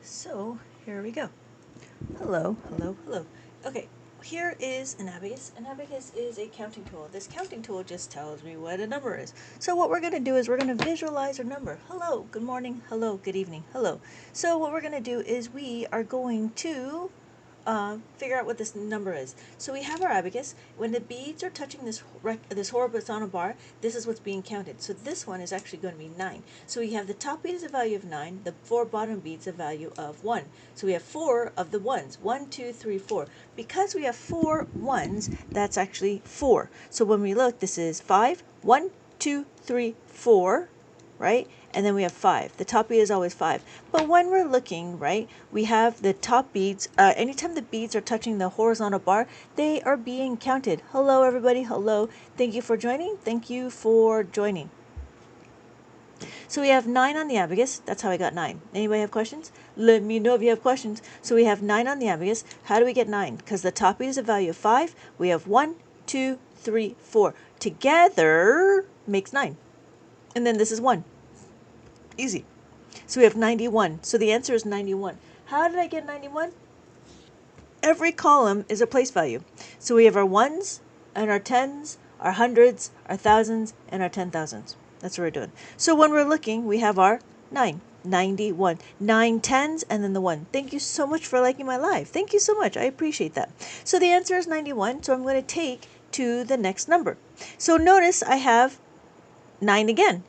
So here we go. Hello, hello, hello. Okay, here is an abacus. An abacus is a counting tool. This counting tool just tells me what a number is. So what we're going to do is we're going to visualize our number. Hello, good morning, hello, good evening, hello. So what we're going to do is we are going to figure out what this number is. So we have our abacus. When the beads are touching this horizontal bar, this is what's being counted. So this one is actually going to be 9. So we have the top bead is a value of 9, the 4 bottom beads a value of 1. So we have 4 of the ones. 1, 2, 3, 4. Because we have 4 ones, that's actually 4. So when we look, this is 5, 1, 2, 3, 4, right? And then we have 5. The top bead is always 5. But when we're looking, right, we have the top beads. Anytime the beads are touching the horizontal bar, they are being counted. Hello, everybody. Hello. Thank you for joining. Thank you for joining. So we have 9 on the abacus. That's how I got 9. Anybody have questions? Let me know if you have questions. So we have 9 on the abacus. How do we get 9? Because the top bead is a value of 5. We have 1, 2, 3, 4. Together makes 9. And then this is 1. Easy. So we have 91. So the answer is 91. How did I get 91? Every column is a place value. So we have our ones and our tens, our hundreds, our thousands, and our 10,000s. That's what we're doing. So when we're looking, we have our 9, 91, 9 tens, and then the 1. Thank you so much for liking my live. Thank you so much. I appreciate that. So the answer is 91. So I'm going to take to the next number. So notice I have 9 again.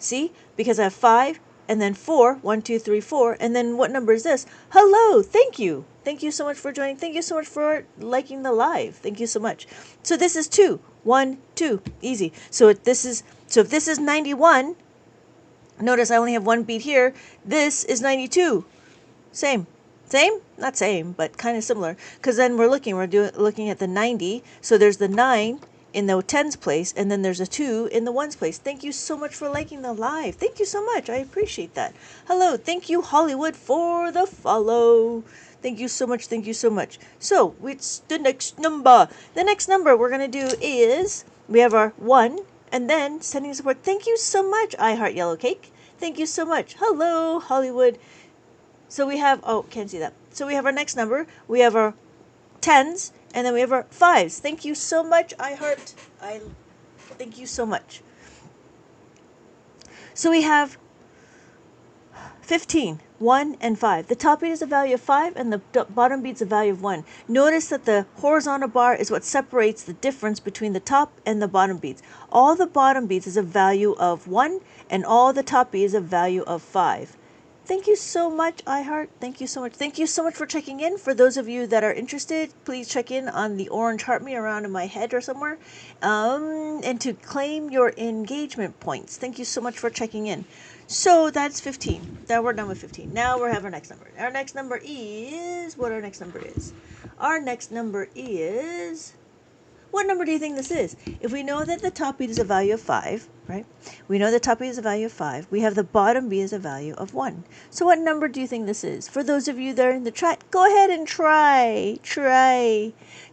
See? Because I have 5 and then 4. 1, 2, 3, 4. And then what number is this? Hello. Thank you. Thank you so much for joining. Thank you so much for liking the live. Thank you so much. So this is 2. 1, 2. Easy. So if this is 91, notice I only have one beat here. This is 92. Same. Same? Not same, but kind of similar. Because then we're looking at the 90. So there's the 9 in the tens place, and then there's a 2 in the ones place. Thank you so much for liking the live. Thank you so much. I appreciate that. Hello. Thank you, Hollywood, for the follow. Thank you so much. Thank you so much. So it's the next number. The next number we're going to do is, we have our 1, and then sending support. Thank you so much, I Heart Yellow Cake. Thank you so much. Hello, Hollywood. So we have, oh, can't see that. So we have our next number. We have our tens, and then we have our 5s. Thank you so much, thank you so much. So we have 15, 1, and 5. The top bead is a value of 5, and the bottom bead is a value of 1. Notice that the horizontal bar is what separates the difference between the top and the bottom beads. All the bottom beads is a value of 1, and all the top bead is a value of 5. Thank you so much, iHeart. Thank you so much. Thank you so much for checking in. For those of you that are interested, please check in on the orange heart me around in my head or somewhere, and to claim your engagement points. Thank you so much for checking in. So that's 15. Now we're done with 15. Now we're having our next number. Our next number is, what our next number is? Our next number is, what number do you think this is? If we know that the top bead is a value of 5, right? We know the top bead is a value of 5. We have the bottom bead as a value of 1. So what number do you think this is? For those of you that are in the chat, go ahead and try.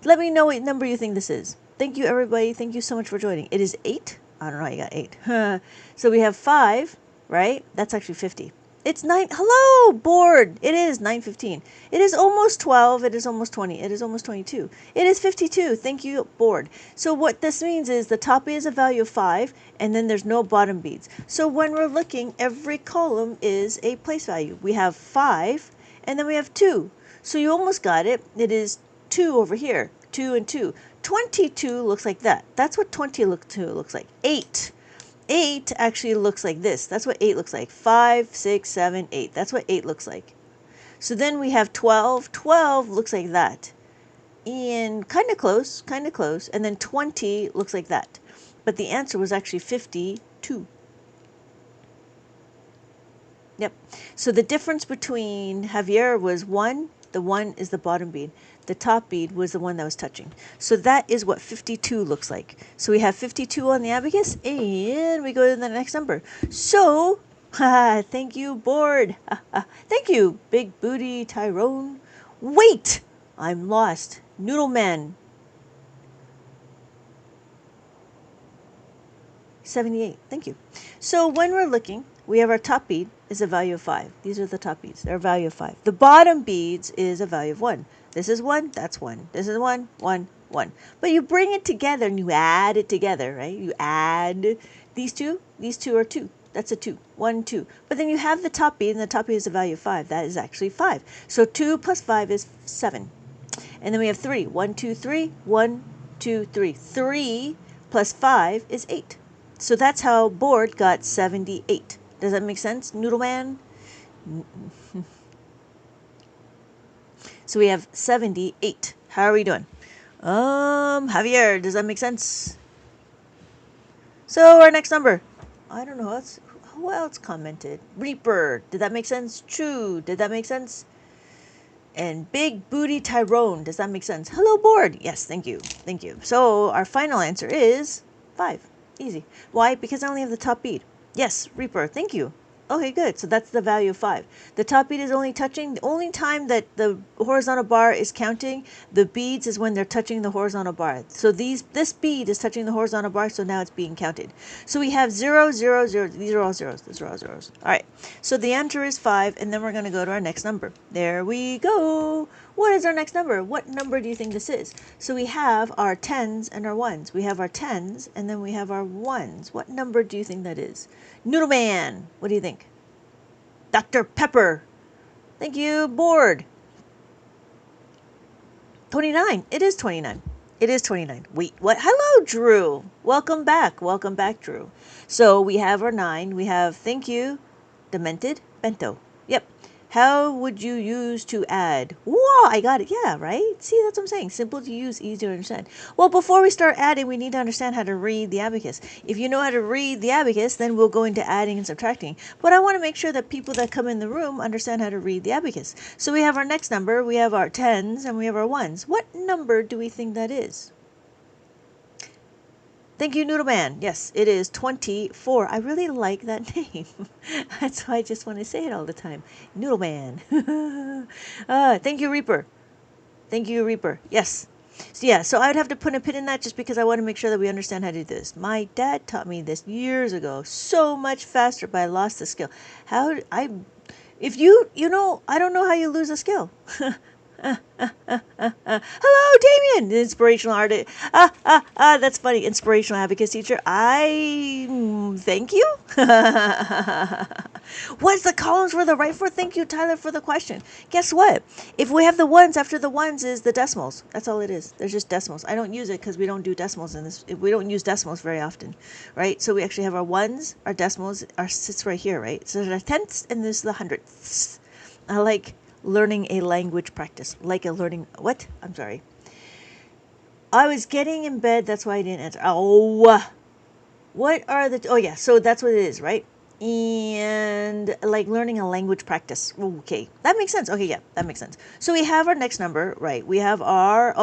Let me know what number you think this is. Thank you, everybody. Thank you so much for joining. It is 8. I don't know how you got 8. So we have 5, right? That's actually 50. It's 9. Hello, board. It is 9:15. It is almost 12. It is almost 20. It is almost 22. It is 52. Thank you, board. So what this means is the top bead is a value of 5, and then there's no bottom beads. So when we're looking, every column is a place value. We have 5, and then we have 2. So you almost got it. It is 2 over here. 2 and 2. 22 looks like that. That's what 22 looks like. 8. 8 actually looks like this. That's what 8 looks like. 5, 6, 7, 8. That's what 8 looks like. So then we have 12. 12 looks like that. And kind of close. And then 20 looks like that. But the answer was actually 52. Yep. So the difference between Javier was 1. The 1 is the bottom bead. The top bead was the one that was touching. So that is what 52 looks like. So we have 52 on the abacus, and we go to the next number. So, thank you, board. Thank you, Big Booty Tyrone. Wait, I'm lost. Noodle Man. 78. Thank you. So when we're looking, we have our top bead is a value of 5. These are the top beads. They're a value of 5. The bottom beads is a value of 1. This is 1, that's 1. This is 1, 1, 1. But you bring it together and you add it together, right? You add these two are 2. That's a 2. 1, 2. But then you have the top bead, and the top bead is a value of 5. That is actually 5. So 2 plus 5 is 7. And then we have 3. 1, 2, 3. 1, 2, 3. 3 plus 5 is 8. So that's how Board got 78. Does that make sense, Noodle Man? So we have 78. How are we doing? Javier, does that make sense? So our next number. I don't know. Who else commented? Reaper. Did that make sense? True. Did that make sense? And Big Booty Tyrone. Does that make sense? Hello, Board. Yes, thank you. Thank you. So our final answer is 5. Easy. Why? Because I only have the top bead. Yes, Reaper. Thank you. Okay, good. So that's the value of 5. The top bead is only touching. The only time that the horizontal bar is counting the beads is when they're touching the horizontal bar. So this bead is touching the horizontal bar, so now it's being counted. So we have 0, 0, 0. These are all zeros. These are all zeros. All right. So the answer is 5, and then we're going to go to our next number. There we go. What is our next number? What number do you think this is? So we have our 10s and our 1s. We have our 10s, and then we have our 1s. What number do you think that is? Noodle Man, what do you think? Dr. Pepper. Thank you, Board. 29. It is 29. It is 29. Wait, what? Hello, Drew. Welcome back. Welcome back, Drew. So we have our 9. We have, thank you, Demented Bento. Yep. How would you use to add? Whoa, I got it. Yeah, right? See, that's what I'm saying. Simple to use, easy to understand. Well, before we start adding, we need to understand how to read the abacus. If you know how to read the abacus, then we'll go into adding and subtracting. But I want to make sure that people that come in the room understand how to read the abacus. So we have our next number, we have our 10s, and we have our 1s. What number do we think that is? Thank you, Noodle Man. Yes, it is 24. I really like that name. That's why I just want to say it all the time. Noodle Man. Thank you, Reaper. Thank you, Reaper. Yes. So I would have to put a pin in that just because I want to make sure that we understand how to do this. My dad taught me this years ago, so much faster, but I lost the skill. I don't know how you lose a skill. Hello, Damien, the inspirational artist. That's funny. Inspirational abacus teacher. Thank you. What's the columns were the right for? Thank you, Tyler, for the question. Guess what? If we have the 1s, after the 1s is the decimals. That's all it is. There's just decimals. I don't use it because we don't do decimals in this. We don't use decimals very often, right? So we actually have our 1s, our decimals, sits right here, right? So there's a tenths and there's the hundredths. I like learning a language practice, what? I'm sorry. I was getting in bed, that's why I didn't answer. What are the, so that's what it is, right? And like learning a language practice. Okay, that makes sense. Okay, yeah, that makes sense. So we have our next number, right? We have our,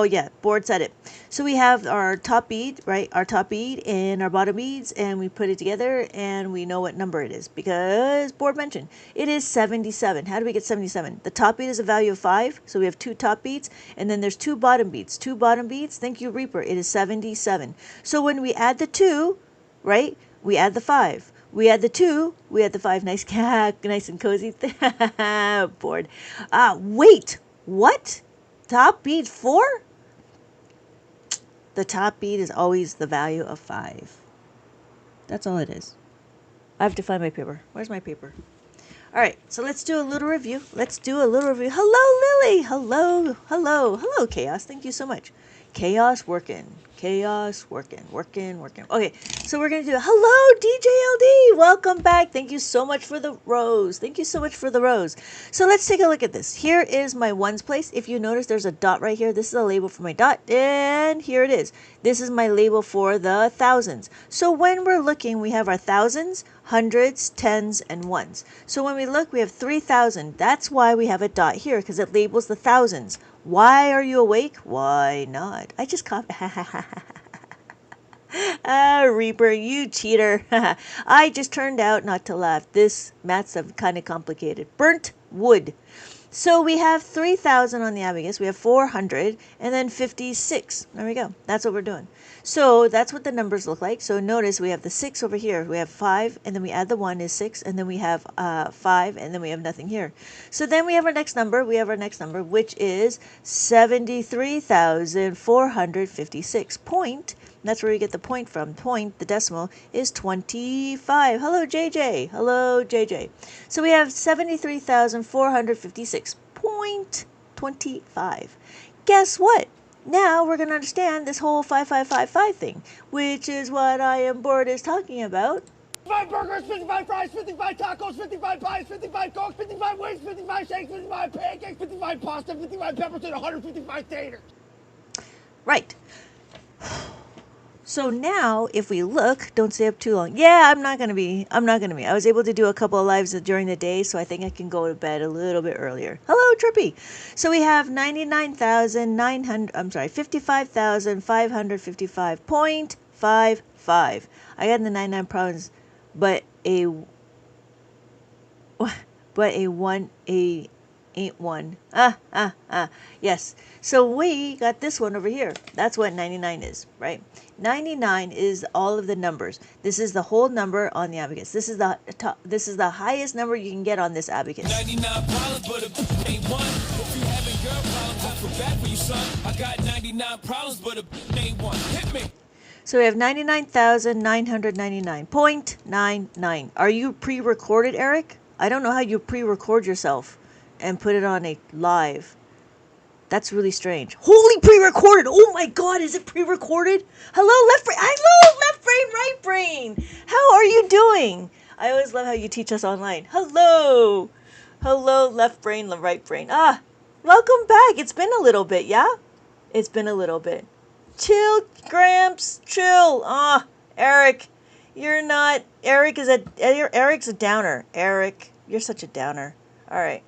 Board said it. So we have our top bead, right? Our top bead and our bottom beads, and we put it together and we know what number it is because Board mentioned it is 77. How do we get 77? The top bead is a value of 5, so we have 2 top beads, and then there's 2 bottom beads. 2 bottom beads, thank you, Reaper, it is 77. So when we add the 2, right, we add the 5. We add the 2, we add the 5. Nice and cozy. Board. Wait, what? Top bead 4? The top bead is always the value of 5. That's all it is. I have to find my paper. Where's my paper? All right, so let's do a little review. Hello, Lily. Hello, Chaos. Thank you so much. Chaos working. Okay, so we're going to do, hello, DJLD. Welcome back. Thank you so much for the rose. So let's take a look at this. Here is my 1s place. If you notice, there's a dot right here. This is a label for my dot, and here it is. This is my label for the thousands. So when we're looking, we have our thousands, hundreds, tens, and 1s. So when we look, we have 3,000. That's why we have a dot here, because it labels the thousands. Why are you awake? Why not? I just copied. Reaper, you cheater. I just turned out not to laugh. This math's kind of complicated. Burnt wood. So we have 3,000 on the abacus, we have 400, and then 56. There we go. That's what we're doing. So that's what the numbers look like. So notice we have the 6 over here. We have 5, and then we add the 1 is 6, and then we have 5, and then we have nothing here. So then we have our next number. We have our next number, which is 73,456. Point. That's where we get the point from. Point, the decimal, is 25. Hello, JJ. Hello, JJ. So we have 73,456.25. Guess what? Now we're going to understand this whole 5555 thing, which is what I am bored is talking about. 55 burgers, 55 fries, 55 tacos, 55 pies, 55 cokes, 55 wings, 55 shakes, 55 pancakes, 55 pasta, 55 peppers, and 155 taters. Right. So now, if we look, don't stay up too long. Yeah, I'm not going to be. I was able to do a couple of lives during the day, so I think I can go to bed a little bit earlier. Hello, Trippy. So we have 55,555.55. I got the 99 problems, but a one ain't one. Yes. So we got this one over here. That's what 99 is, right? 99 is all of the numbers. This is the whole number on the abacus. This is the highest number you can get on this abacus. 99 problems, but a ain't one. If you having girl problems, I feel bad for you, son. I got 99 problems, but a ain't one. Hit me. So we have 99,999.99. Are you pre-recorded, Eric? I don't know how you pre-record yourself and put it on a live. That's really strange. Holy pre-recorded. Oh my God, is it pre-recorded? Hello, left brain. Hello, left brain, right brain. How are you doing? I always love how you teach us online. Hello. Hello, left brain, right brain. Welcome back. It's been a little bit, yeah? It's been a little bit. Chill, Gramps, chill. Eric, you're not. Eric's a downer. Eric, you're such a downer. All right.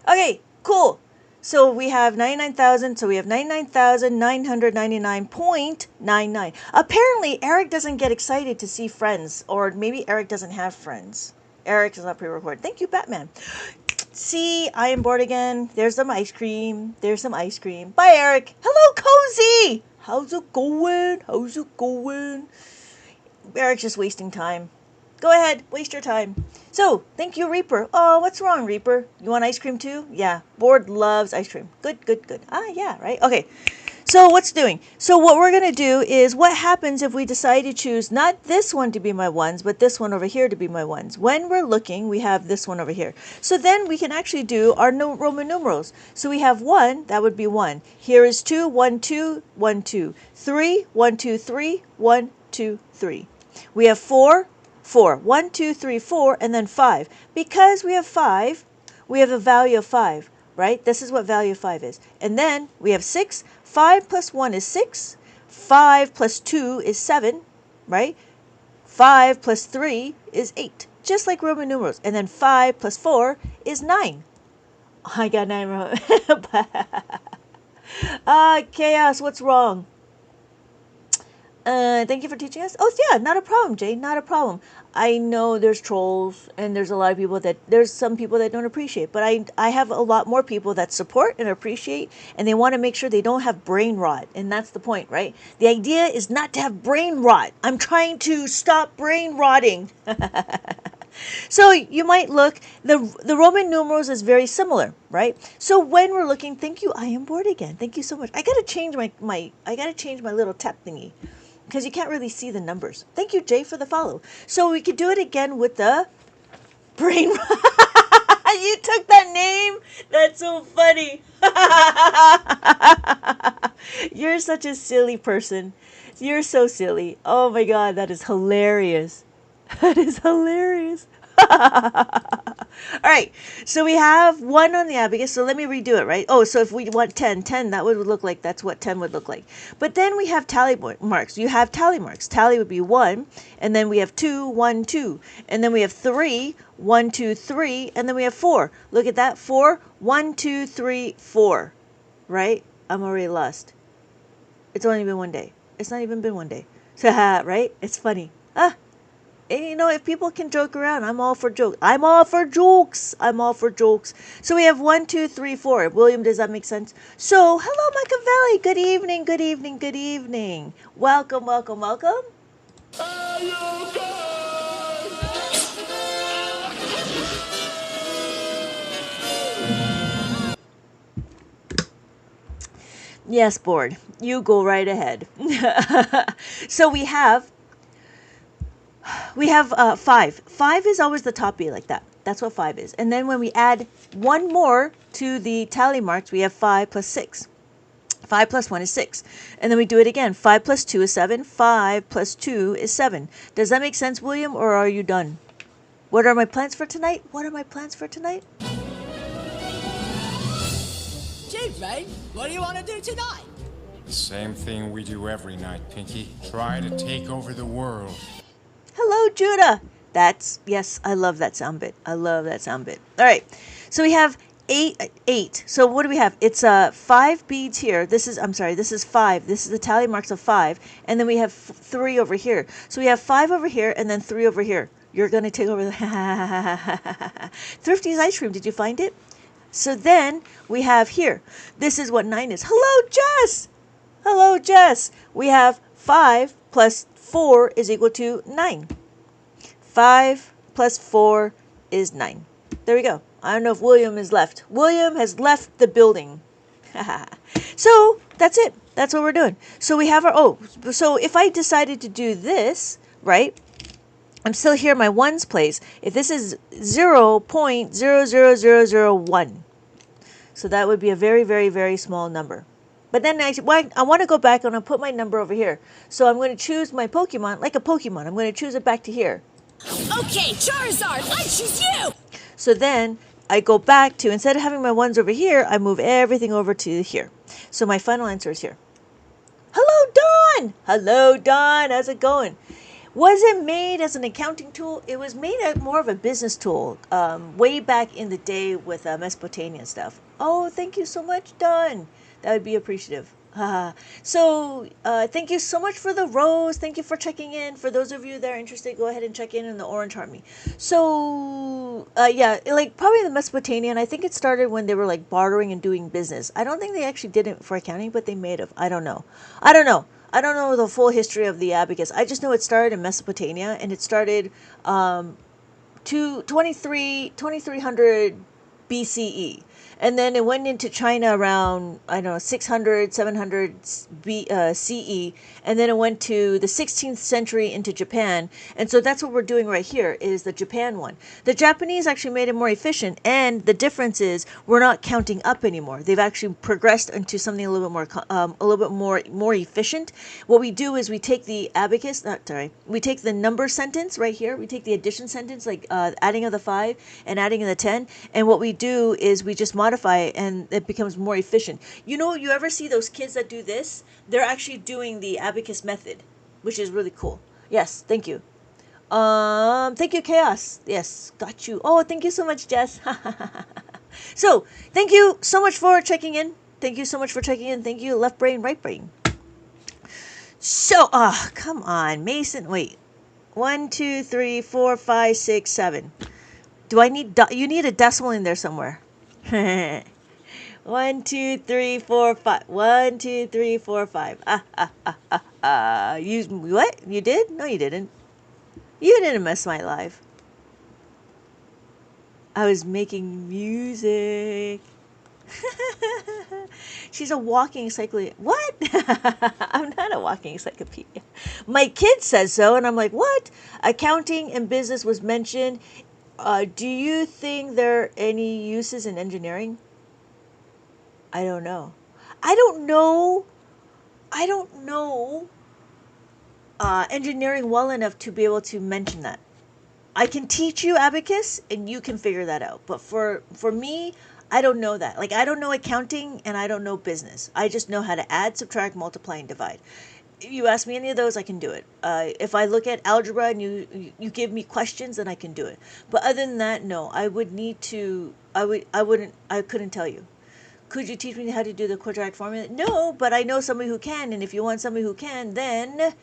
Okay, cool. So we have 99,000. So we have 99,999.99. Apparently, Eric doesn't get excited to see friends, or maybe Eric doesn't have friends. Eric is not pre-recorded. Thank you, Batman. See, I am bored again. There's some ice cream. There's some ice cream. Bye, Eric. Hello, Cozy. How's it going? How's it going? Eric's just wasting time. Go ahead, waste your time. So, thank you, Reaper. Oh, what's wrong, Reaper? You want ice cream too? Yeah, Board loves ice cream. Good, good, good. Yeah, right? Okay. So, what's doing? So, what we're going to do is what happens if we decide to choose not this one to be my ones, but this one over here to be my ones. When we're looking, we have this one over here. So, then we can actually do our Roman numerals. So, we have 1, that would be 1. Here is 2, 1, 2, 1, 2. 3, 1, 2, 3, 1, 2, 3. We have 4, 4. 1, 2, 3, 4, and then 5. Because we have 5, we have a value of 5, right? This is what value of 5 is. And then we have 6. 5 plus 1 is 6. 5 plus 2 is 7, right? 5 plus 3 is 8, just like Roman numerals. And then 5 plus 4 is 9. I got 9 wrong. Chaos, what's wrong? Thank you for teaching us. Oh, yeah, not a problem, Jay, not a problem. I know there's trolls and there's some people that don't appreciate, but I have a lot more people that support and appreciate, and they want to make sure they don't have brain rot. And that's the point, right? The idea is not to have brain rot. I'm trying to stop brain rotting. So you might look, the Roman numerals is very similar, right? So when we're looking, thank you, I am bored again. Thank you so much. I got to change my little tap thingy, because you can't really see the numbers. Thank you, Jay, for the follow. So we could do it again with the brain. You took that name? That's so funny. You're such a silly person. You're so silly. Oh my God, that is hilarious. That is hilarious. All right, so we have 1 on the abacus, so let me redo it, right? Oh, so if we want 10, that would look like, that's what 10 would look like. But then we have tally marks. You have tally marks. Tally would be 1, and then we have 2, 1, 2. And then we have 3, 1, 2, 3, and then we have 4. Look at that, 4, 1, 2, 3, 4, right? I'm already lost. It's only been one day. It's not even been one day. Right? It's funny. And, you know, if people can joke around, I'm all for jokes. I'm all for jokes. I'm all for jokes. So we have 1, 2, 3, 4. William, does that make sense? So, hello, Machiavelli. Good evening, good evening, good evening. Welcome, welcome, welcome. Yes, board. You go right ahead. So we have 5. 5 is always the top B like that. That's what 5 is. And then when we add one more to the tally marks, we have 5 plus 6. 5 plus 1 is 6. And then we do it again. 5 plus 2 is 7. 5 plus 2 is 7. Does that make sense, William, or are you done? What are my plans for tonight? What are my plans for tonight? Chief, mate, what do you want to do tonight? Same thing we do every night, Pinky. Try to take over the world. Hello, Judah. Yes, I love that sound bit. I love that sound bit. All right. So we have 8. So what do we have? It's 5 beads here. This is 5. This is the tally marks of 5. And then we have 3 over here. So we have 5 over here and then 3 over here. You're going to take over the Thrifty's ice cream. Did you find it? So then we have here. This is what 9 is. Hello, Jess. Hello, Jess. We have 5 plus 4 is equal to 9. 5 plus 4 is 9. There we go. I don't know if William is left. William has left the building. So that's it. That's what we're doing. So we have so if I decided to do this, right? I'm still here in my ones place. If this is 0.00001. So that would be a very, very, very small number. But then I want to go back and I'll put my number over here. So I'm going to choose my Pokemon, like a Pokemon. I'm going to choose it back to here. Okay, Charizard, I choose you! So then I go back to, instead of having my ones over here, I move everything over to here. So my final answer is here. Hello, Dawn! Hello, Dawn. How's it going? Was it made as an accounting tool? It was made as more of a business tool way back in the day with Mesopotamia stuff. Oh, thank you so much, Dawn. That would be appreciative. So thank you so much for the rose. Thank you for checking in. For those of you that are interested, go ahead and check in the Orange Army. So yeah, like probably the Mesopotamian. I think it started when they were like bartering and doing business. I don't think they actually did it for accounting, but they may have. I don't know. I don't know the full history of the abacus. I just know it started in Mesopotamia and it started 2300 BCE. And then it went into China around, 600, 700 CE. And then it went to the 16th century into Japan. And so that's what we're doing right here is the Japan one. The Japanese actually made it more efficient. And the difference is we're not counting up anymore. They've actually progressed into something a little bit more efficient. What we do is we take the abacus, we take the number sentence right here. We take the addition sentence, like adding of the 5 and adding of the 10. And what we do is we just modify it and it becomes more efficient. You ever see those kids that do this? They're actually doing the abacus method, which is really cool. Yes, thank you. Thank you, Chaos. Yes, got you. Oh, thank you so much, Jess. So, thank you so much for checking in. Thank you so much for checking in. Thank you, left brain, right brain. So, come on, Mason. Wait. 1, 2, 3, 4, 5, 6, 7. Do I need, you need a decimal in there somewhere. 1, 2, 3, 4, 5. 1, 2, 3, 4, 5. You what? You did? No, you didn't. You didn't mess my life. I was making music. She's a walking encyclopedia. What? I'm not a walking encyclopedia. My kid says so, and I'm like, what? Accounting and business was mentioned. Do you think there are any uses in engineering? I don't know. Engineering well enough to be able to mention that. I can teach you abacus and you can figure that out. But for me, I don't know that. Like, I don't know accounting and I don't know business. I just know how to add, subtract, multiply, and divide. If you ask me any of those, I can do it. If I look at algebra and you give me questions, then I can do it. But other than that, no. I couldn't tell you. Could you teach me how to do the quadratic formula? No, but I know somebody who can. And if you want somebody who can, then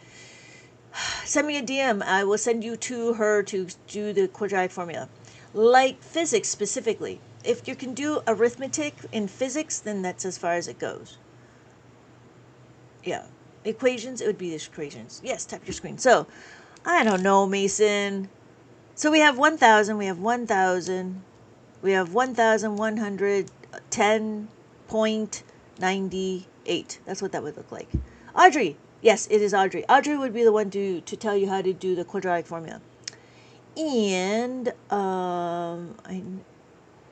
Send me a DM. I will send you to her to do the quadratic formula. Like physics specifically. If you can do arithmetic in physics, then that's as far as it goes. Yeah. Equations, it would be the equations. Yes, tap your screen. So, I don't know, Mason. So we have 1,000, we have 1,000, we have 1,110.98. That's what that would look like. Audrey. Yes, it is Audrey. Audrey would be the one to tell you how to do the quadratic formula. And I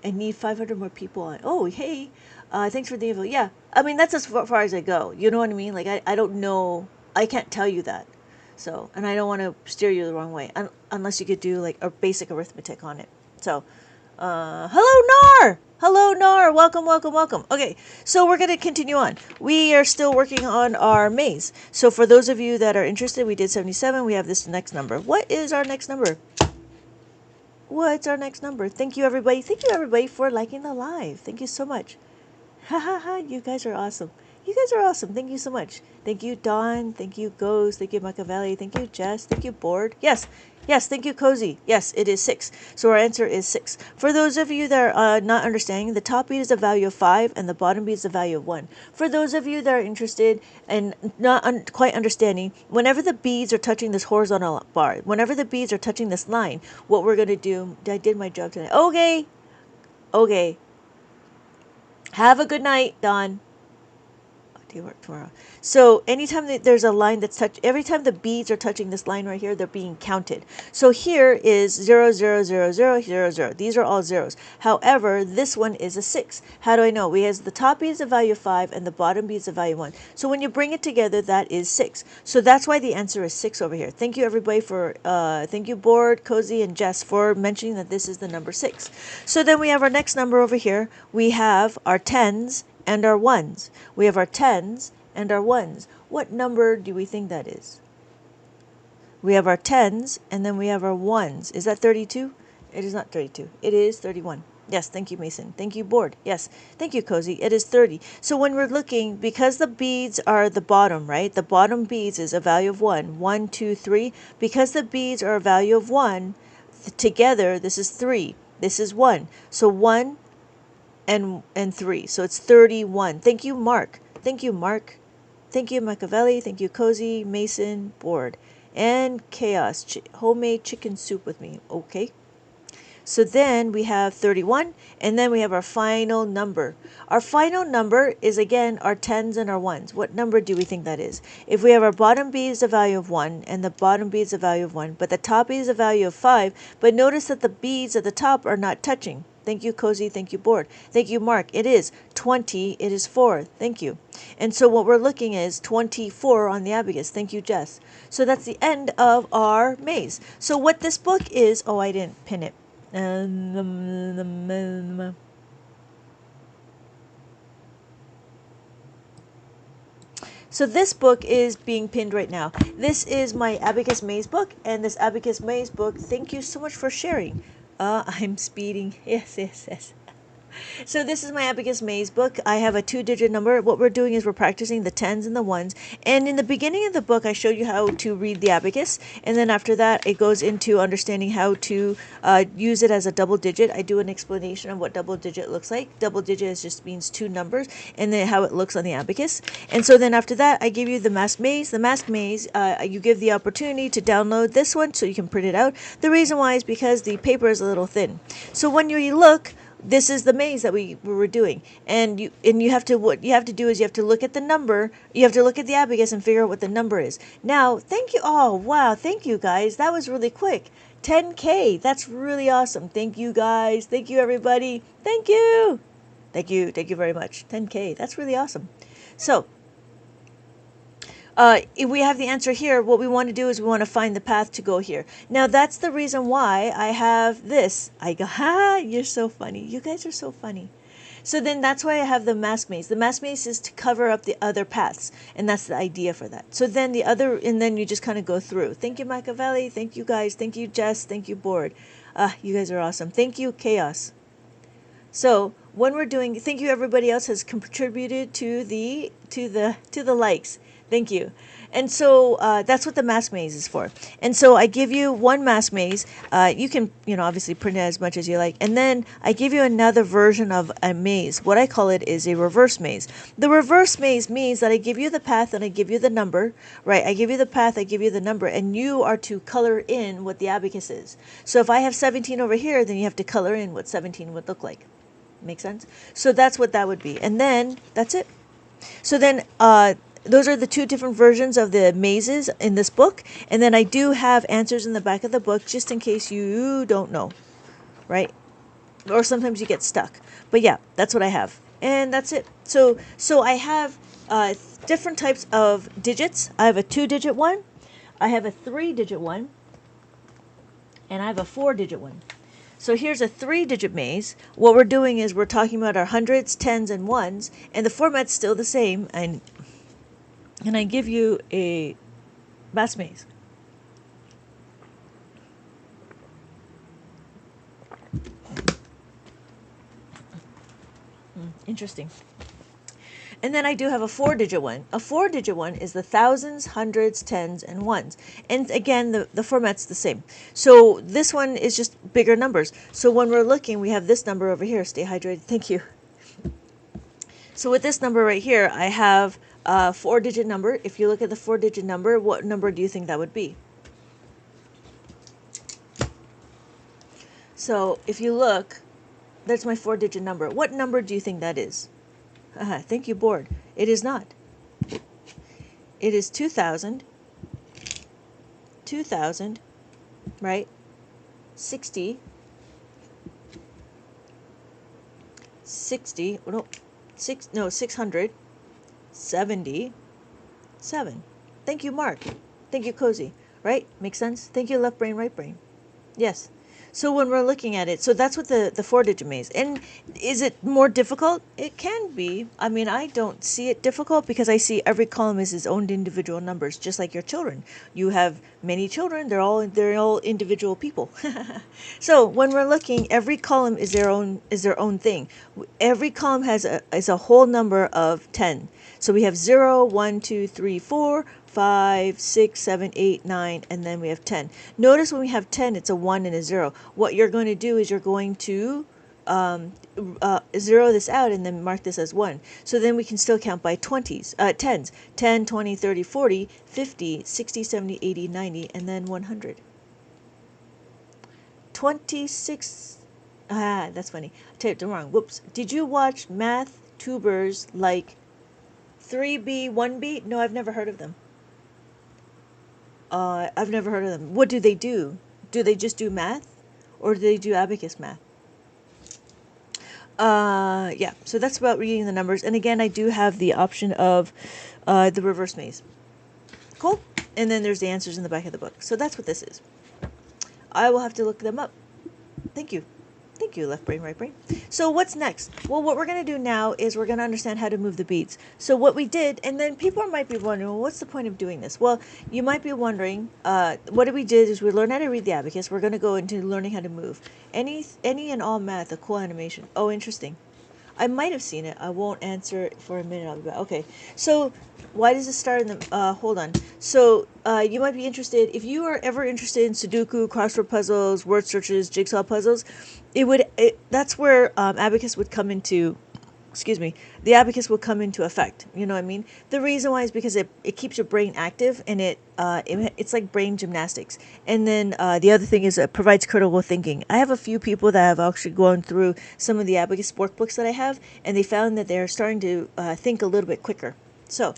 need 500 more people on. Oh, hey. Thanks for the info. Yeah. I mean, that's as far as I go. You know what I mean? Like, I don't know. I can't tell you that. So, and I don't want to steer you the wrong way. Unless you could do, like, a basic arithmetic on it. So, hello, Nar! Hello, Nar! Welcome, welcome, welcome. Okay, so we're going to continue on. We are still working on our maze. So, for those of you that are interested, we did 77. We have this next number. What is our next number? What's our next number? Thank you, everybody. Thank you, everybody, for liking the live. Thank you so much. Ha ha ha. You guys are awesome. You guys are awesome. Thank you so much. Thank you, Dawn. Thank you, Ghost. Thank you, Machiavelli. Thank you, Jess. Thank you, Board. Yes. Yes. Thank you, Cozy. Yes, it is 6. So our answer is 6. For those of you that are not understanding, the top beat is the value of 5 and the bottom beat is the value of 1. For those of you that are interested and not quite understanding, whenever the beads are touching this horizontal bar, whenever the beads are touching this line, what we're going to do, I did my job today. Okay. Okay. Have a good night, Dawn. Do you work tomorrow? So anytime that there's a line that's touched, every time the beads are touching this line right here, they're being counted. So here is 0, 0, 0, 0, 0, 0. These are all zeros. However, this one is a 6. How do I know? We have the top bead is a value of 5 and the bottom bead is a value of 1. So when you bring it together, that is 6. So that's why the answer is 6 over here. Thank you, everybody, for, thank you, Board, Cozy, and Jess for mentioning that this is the number 6. So then we have our next number over here. We have our 10s and our 1s. We have our 10s and our 1s. What number do we think that is? We have our 10s and then we have our 1s. Is that 32? It is not 32. It is 31. Yes, thank you, Mason. Thank you, Board. Yes, thank you, Cozy. It is 30. So when we're looking, because the beads are the bottom, right? The bottom beads is a value of 1. 1, 2, 3. Because the beads are a value of 1, together, this is 3. This is 1. So 1 and 3. So it's 31. Thank you, Mark. Thank you, Mark. Thank you, Machiavelli. Thank you, Cozy, Mason, Board. And Chaos. Homemade chicken soup with me. Okay. So then we have 31. And then we have our final number. Our final number is, again, our 10s and our 1s. What number do we think that is? If we have our bottom bead is a value of 1 and the bottom bead is a value of 1, but the top bead is a value of 5, but notice that the beads at the top are not touching. Thank you, Cozy. Thank you, Board. Thank you, Mark. It is 20. It is 4. Thank you. And so what we're looking is 24 on the abacus. Thank you, Jess. So that's the end of our maze. So what this book is... Oh, I didn't pin it. So this book is being pinned right now. This is my Abacus Maze book. And this Abacus Maze book, thank you so much for sharing. I'm speeding. Yes, yes, yes. So this is my Abacus Maze book. I have a 2-digit number. What we're doing is we're practicing the 10s and the 1s. And in the beginning of the book, I show you how to read the abacus. And then after that, it goes into understanding how to use it as a double digit. I do an explanation of what double digit looks like. Double digit just means 2 numbers, and then how it looks on the abacus. And so then after that, I give you the Mask Maze. The Mask Maze, you give the opportunity to download this one so you can print it out. The reason why is because the paper is a little thin. So when you look, this is the maze that we were doing, and you have to, what you have to do is you have to look at the number, you have to look at the abacus and figure out what the number is. Now, thank you. Oh wow, thank you guys. That was really quick. 10K. That's really awesome. Thank you guys. Thank you everybody. Thank you. Thank you. Thank you very much. 10K. That's really awesome. So if we have the answer here, what we want to do is we want to find the path to go here. Now, that's the reason why I have this. I go, ha, you're so funny. You guys are so funny. So then that's why I have the Mask Maze. The Mask Maze is to cover up the other paths, and that's the idea for that. So then and then you just kind of go through. Thank you, Machiavelli. Thank you, guys. Thank you, Jess. Thank you, Board. You guys are awesome. Thank you, Chaos. So when we're doing, thank you, everybody else has contributed to the likes. Thank you. And so that's what the mass maze is for. And so I give you one mass maze. You can, obviously print it as much as you like. And then I give you another version of a maze. What I call it is a reverse maze. The reverse maze means that I give you the path and I give you the number, right? I give you the path, I give you the number, and you are to color in what the abacus is. So if I have 17 over here, then you have to color in what 17 would look like. Make sense? So that's what that would be. And then that's it. So then those are the two different versions of the mazes in this book. And then I do have answers in the back of the book just in case you don't know, right? Or sometimes you get stuck. But yeah, that's what I have. And that's it. So I have different types of digits. I have a 2-digit one. I have a 3-digit one. And I have a 4-digit one. So here's a 3-digit maze. What we're doing is we're talking about our hundreds, tens, and ones, and the format's still the same. And I give you a mass maze. Interesting. And then I do have a 4-digit one. A 4-digit one is the thousands, hundreds, tens, and ones. And again, the format's the same. So this one is just bigger numbers. So when we're looking, we have this number over here. Stay hydrated. Thank you. So with this number right here, I have a 4-digit number. If you look at the 4-digit number, what number do you think that would be? So if you look, that's my 4-digit number. What number do you think that is? Thank you, board. It is not. It is 2,000, right? 60, no, 677. Thank you, Mark. Thank you, Cozy. Right? Makes sense? Thank you, left brain, right brain. Yes. So when we're looking at it, so that's what the 4-digit maze. And is it more difficult? It can be. I mean, I don't see it difficult because I see every column is its own individual numbers, just like your children. You have many children, they're all individual people. So when we're looking, every column is their own thing. Every column is a whole number of 10. So we have 0, 1, 2, 3, 4, 5, 6, 7, 8, 9, and then we have 10. Notice when we have 10, it's a 1 and a 0. What you're going to do is you're going to zero this out and then mark this as 1. So then we can still count by 20s, 10s. 10, 20, 30, 40, 50, 60, 70, 80, 90, and then 100. 26. That's funny. I typed it wrong. Whoops. Did you watch math tubers like 3B, 1B? No, I've never heard of them. I've never heard of them. What do they do? Do they just do math? Or do they do abacus math? Yeah, so that's about reading the numbers. And again, I do have the option of the reverse maze. Cool. And then there's the answers in the back of the book. So that's what this is. I will have to look them up. Thank you. Thank you, left brain, right brain. So what's next? Well, what we're going to do now is we're going to understand how to move the beads. So what we did, and then people might be wondering, well, what's the point of doing this? Well, you might be wondering, what we did is we learned how to read the abacus. We're going to go into learning how to move. Any and all math, a cool animation. Oh, interesting. I might have seen it. I won't answer it for a minute. I'll be back. Okay. So why does it start in the, hold on. So you might be interested, if you are ever interested in Sudoku, crossword puzzles, word searches, jigsaw puzzles, that's where Abacus would come into, the Abacus will come into effect. You know what I mean? The reason why is because it keeps your brain active and it's like brain gymnastics. And then the other thing is it provides critical thinking. I have a few people that have actually gone through some of the Abacus workbooks that I have, and they found that they're starting to think a little bit quicker. So,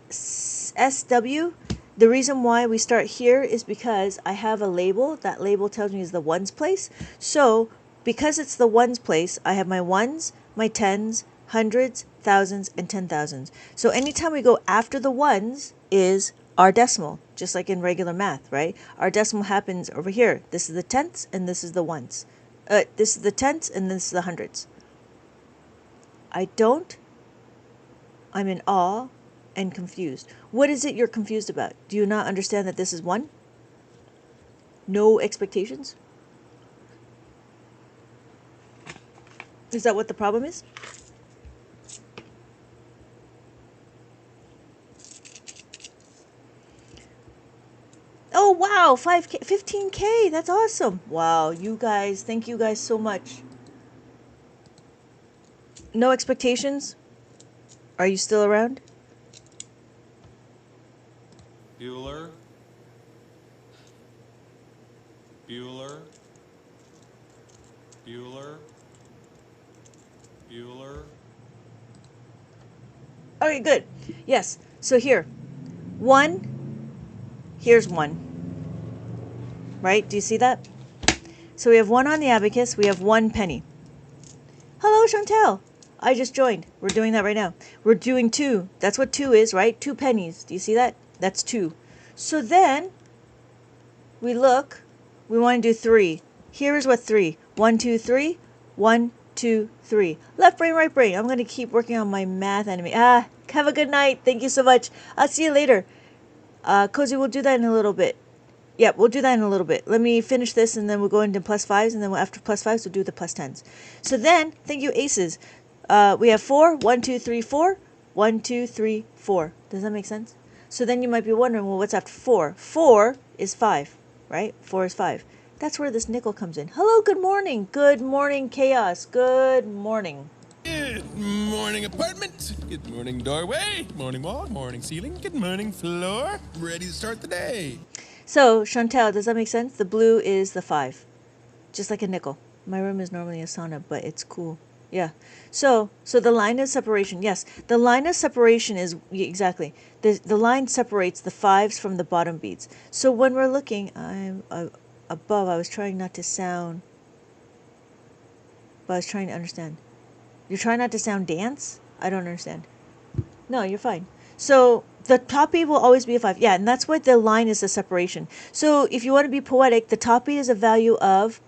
SW, the reason why we start here is because I have a label. That label tells me is the ones place. So, because it's the ones place, I have my ones, my tens, hundreds, thousands, and 10,000s. So anytime we go after the ones is our decimal, just like in regular math, right? Our decimal happens over here. This is the tenths, and this is the ones. This is the tenths, and this is the hundreds. I'm in awe and confused. What is it you're confused about? Do you not understand that this is 1? No expectations? Is that what the problem is? Wow, 5K, 15K. That's awesome. Wow, you guys, thank you guys so much. No expectations? Are you still around? Bueller. Bueller. Bueller. Bueller. Okay, good. Yes. So here, 1, here's 1. Right? Do you see that? So we have 1 on the abacus, we have 1 penny. Hello, Chantel. I just joined. We're doing that right now. We're doing 2. That's what 2 is, right? 2 pennies. Do you see that? That's 2. So then we look, we want to do 3. Here is what 3. 1, 2, 3. 1, 2, 3. Left brain, right brain. I'm going to keep working on my math enemy. Have a good night. Thank you so much. I'll see you later. Cozy, we'll do that in a little bit. Yeah, we'll do that in a little bit. Let me finish this and then we'll go into plus 5s, and then after plus 5s we'll do the plus 10s. So then, thank you, aces. We have 4. 1, 2, 3, 4. 1, 2, 3, 4. Does that make sense? So then you might be wondering, well, what's after 4? 4 is 5, right? 4 is 5. That's where this nickel comes in. Hello, good morning. Good morning, Chaos. Good morning. Good morning, apartment. Good morning, doorway. Morning wall. Morning ceiling. Good morning, floor. Ready to start the day. So, Chantel, does that make sense? The blue is the 5. Just like a nickel. My room is normally a sauna, but it's cool. Yeah. So the line of separation, yes. The line of separation is, exactly. The line separates the 5s from the bottom beads. So when we're looking, above, I was trying not to sound, but I was trying to understand. You're trying not to sound dance? I don't understand. No, you're fine. So the top bead will always be a 5. Yeah, and that's what the line is, the separation. So if you want to be poetic, the top bead is a value of,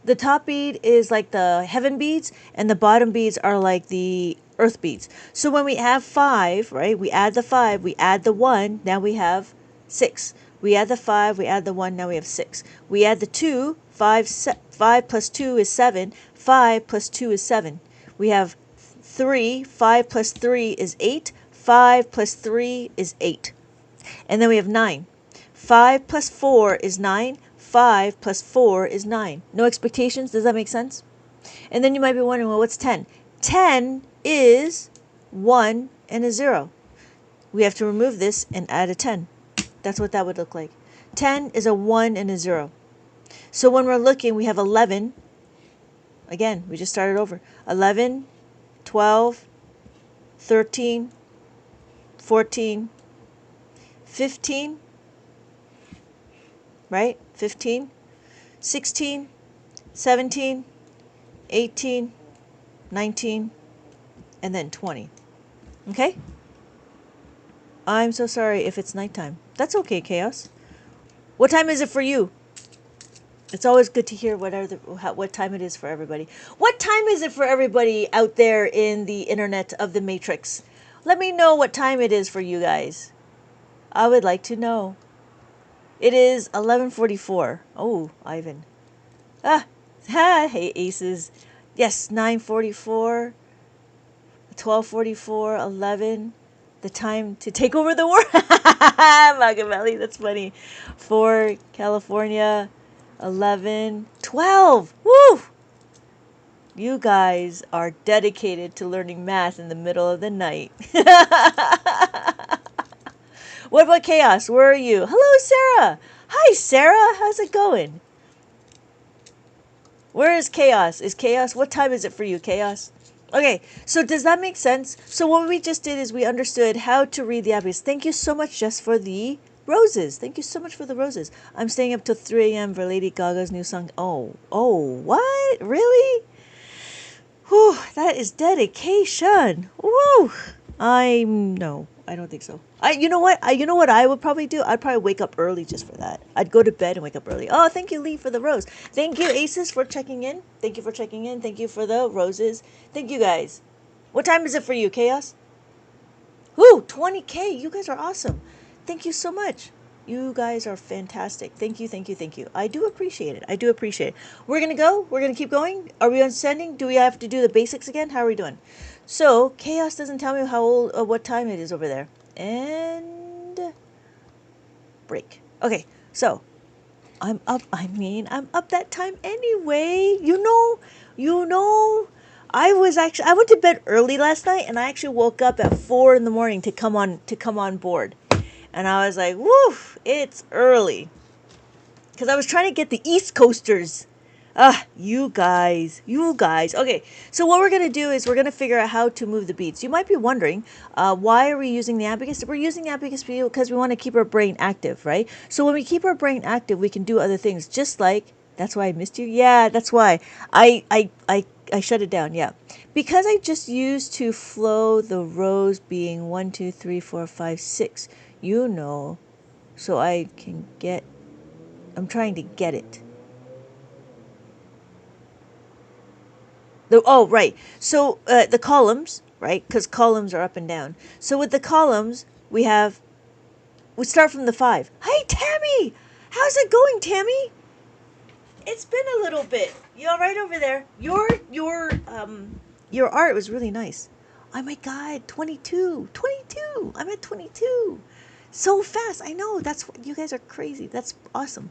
the top bead is like the heaven beads, and the bottom beads are like the earth beads. So when we have 5, right, we add the 5, we add the 1, now we have 6. We add the 5, we add the 1, now we have 6. We add the 2, 5 plus 2 is 7. 5 plus 2 is 7. We have 3, 5 plus 3 is 8. 5 plus 3 is 8. And then we have 9. 5 plus 4 is 9. 5 plus 4 is 9. No expectations? Does that make sense? And then you might be wondering, well, what's 10? 10 is 1 and a 0. We have to remove this and add a 10. That's what that would look like. 10 is a 1 and a 0. So when we're looking, we have 11. Again, we just started over. 11, 12, 13, 14, 15, right? 15, 16, 17, 18, 19, and then 20. Okay? I'm so sorry if it's nighttime. That's okay, Chaos. What time is it for you? It's always good to hear what time it is for everybody. What time is it for everybody out there in the internet of the Matrix? Let me know what time it is for you guys. I would like to know. It is 11:44. Oh, Ivan. Hey, aces. Yes, 9:44, 12:44, 11. The time to take over the world. Machiavelli, that's funny. 4, California. 11, 12. Woo! You guys are dedicated to learning math in the middle of the night. What about Chaos? Where are you? Hello, Sarah. Hi, Sarah. How's it going? Where is Chaos? Is Chaos? What time is it for you, Chaos? Okay, so does that make sense? So what we just did is we understood how to read the abacus. Thank you so much, Jess, for the roses. Thank you so much for the roses. I'm staying up till 3 a.m. for Lady Gaga's new song. Oh, what? Really? Whew, that is dedication. Woo! No, I don't think so. You know what I would probably do? I'd probably wake up early just for that. I'd go to bed and wake up early. Oh, thank you, Lee, for the rose. Thank you, Aces, for checking in. Thank you for checking in. Thank you for the roses. Thank you, guys. What time is it for you, Chaos? Woo, 20K. You guys are awesome. Thank you so much. You guys are fantastic. Thank you, thank you, thank you. I do appreciate it. I do appreciate it. We're going to go. We're going to keep going. Are we on sending? Do we have to do the basics again? How are we doing? So, Chaos doesn't tell me what time it is over there. And break. Okay, so I'm up. I'm up that time anyway. You know. I went to bed early last night, and I actually woke up at 4 in the morning to come on board, and I was like, "Woof, it's early," because I was trying to get the East Coasters. You guys. Okay, so what we're gonna do is we're gonna figure out how to move the beats. You might be wondering, why are we using the abacus? We're using the abacus because we want to keep our brain active, right? So when we keep our brain active, we can do other things. Just like that's why I missed you. Yeah, that's why I shut it down. Yeah, because I just used to flow the rows being 1, 2, 3, 4, 5, 6. You know, so I can get. I'm trying to get it. Right. So the columns, right? Because columns are up and down. So with the columns, we start from the 5. Hey, Tammy! How's it going, Tammy? It's been a little bit. You all right over there? Your art was really nice. Oh my God, 22. I'm at 22. So fast. I know. You guys are crazy. That's awesome.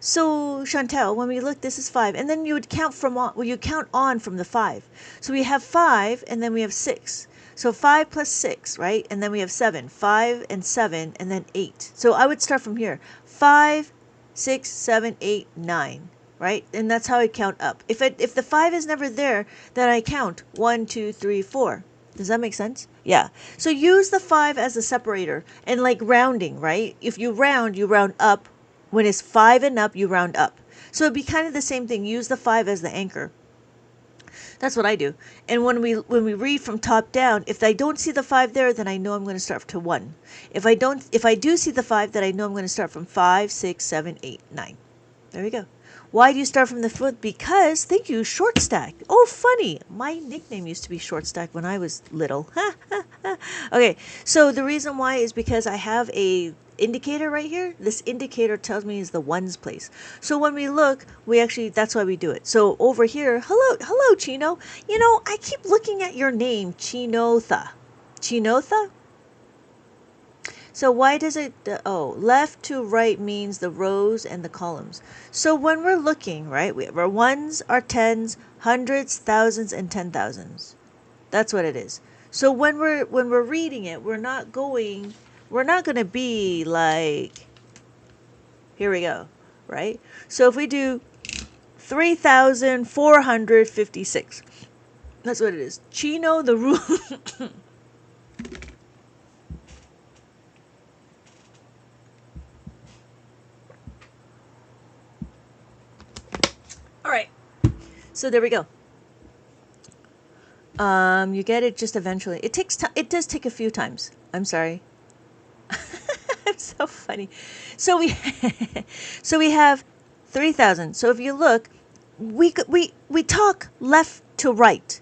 So Chantel, when we look, this is 5, and then you would count you count on from the 5. So we have 5, and then we have 6. So 5 plus 6, right? And then we have 7. 5 and 7, and then 8. So I would start from here. 5, 6, 7, 8, 9, right? And that's how I count up. If the 5 is never there, then I count 1, 2, 3, 4. Does that make sense? Yeah. So use the 5 as a separator, and like rounding, right? If you round up. When it's 5 and up, you round up. So it'd be kind of the same thing. Use the 5 as the anchor. That's what I do. And when we read from top down, if I don't see the 5 there, then I know I'm going to start to 1. If I do see the 5, then I know I'm going to start from 5, 6, 7, 8, 9. There we go. Why do you start from the foot? Because, thank you, short stack. Oh, funny. My nickname used to be short stack when I was little. Okay, so the reason why is because I have a indicator right here. This indicator tells me is the ones place. So when we look, that's why we do it. So over here, hello, Chino. I keep looking at your name, Chinotha. Chinotha? So why does it, left to right means the rows and the columns. So when we're looking, right, we have our ones, our tens, hundreds, thousands, and 10,000s. That's what it is. So when we're reading it, we're not going to be like, here we go, right? So if we do 3,456, that's what it is. Chino the rule. All right. So there we go. You get it just eventually. It takes time. It does take a few times. I'm sorry. I'm so funny. So we have 3,000. So if you look, we talk left to right.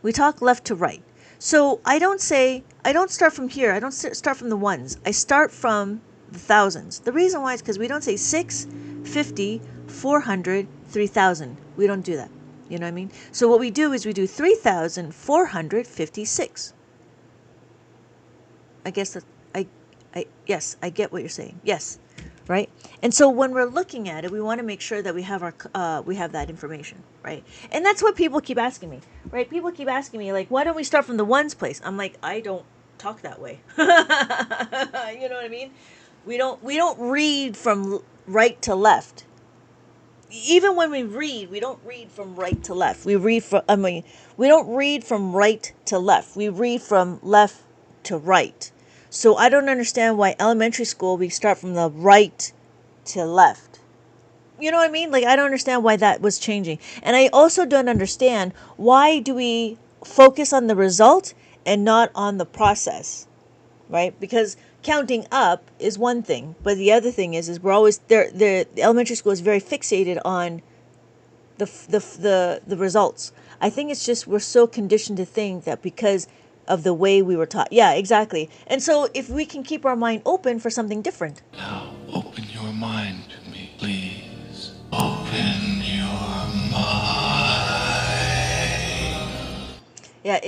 We talk left to right. So I don't start from here. I don't start from the ones. I start from the thousands. The reason why is because we don't say 6, 50, 400, 3,000. We don't do that. You know what I mean? So what we do is we do 3,456. I guess that yes, I get what you're saying. Yes, right? And so when we're looking at it, we want to make sure that we have that information, right? And that's what people keep asking me, right? People keep asking me like, why don't we start from the ones place? I'm like, I don't talk that way. You know what I mean? We don't read from right to left. Even when we read, we don't read from right to left. We don't read from right to left. We read from left to right. So I don't understand why elementary school we start from the right to left. You know what I mean? Like, I don't understand why that was changing. And I also don't understand why do we focus on the result and not on the process, right? Because counting up is one thing, but the other thing is we're always there. The elementary school is very fixated on the results. I think it's just we're so conditioned to think that because of the way we were taught. Yeah, exactly. And so if we can keep our mind open for something different. Now open your mind to me, please. Open your mind. Yeah,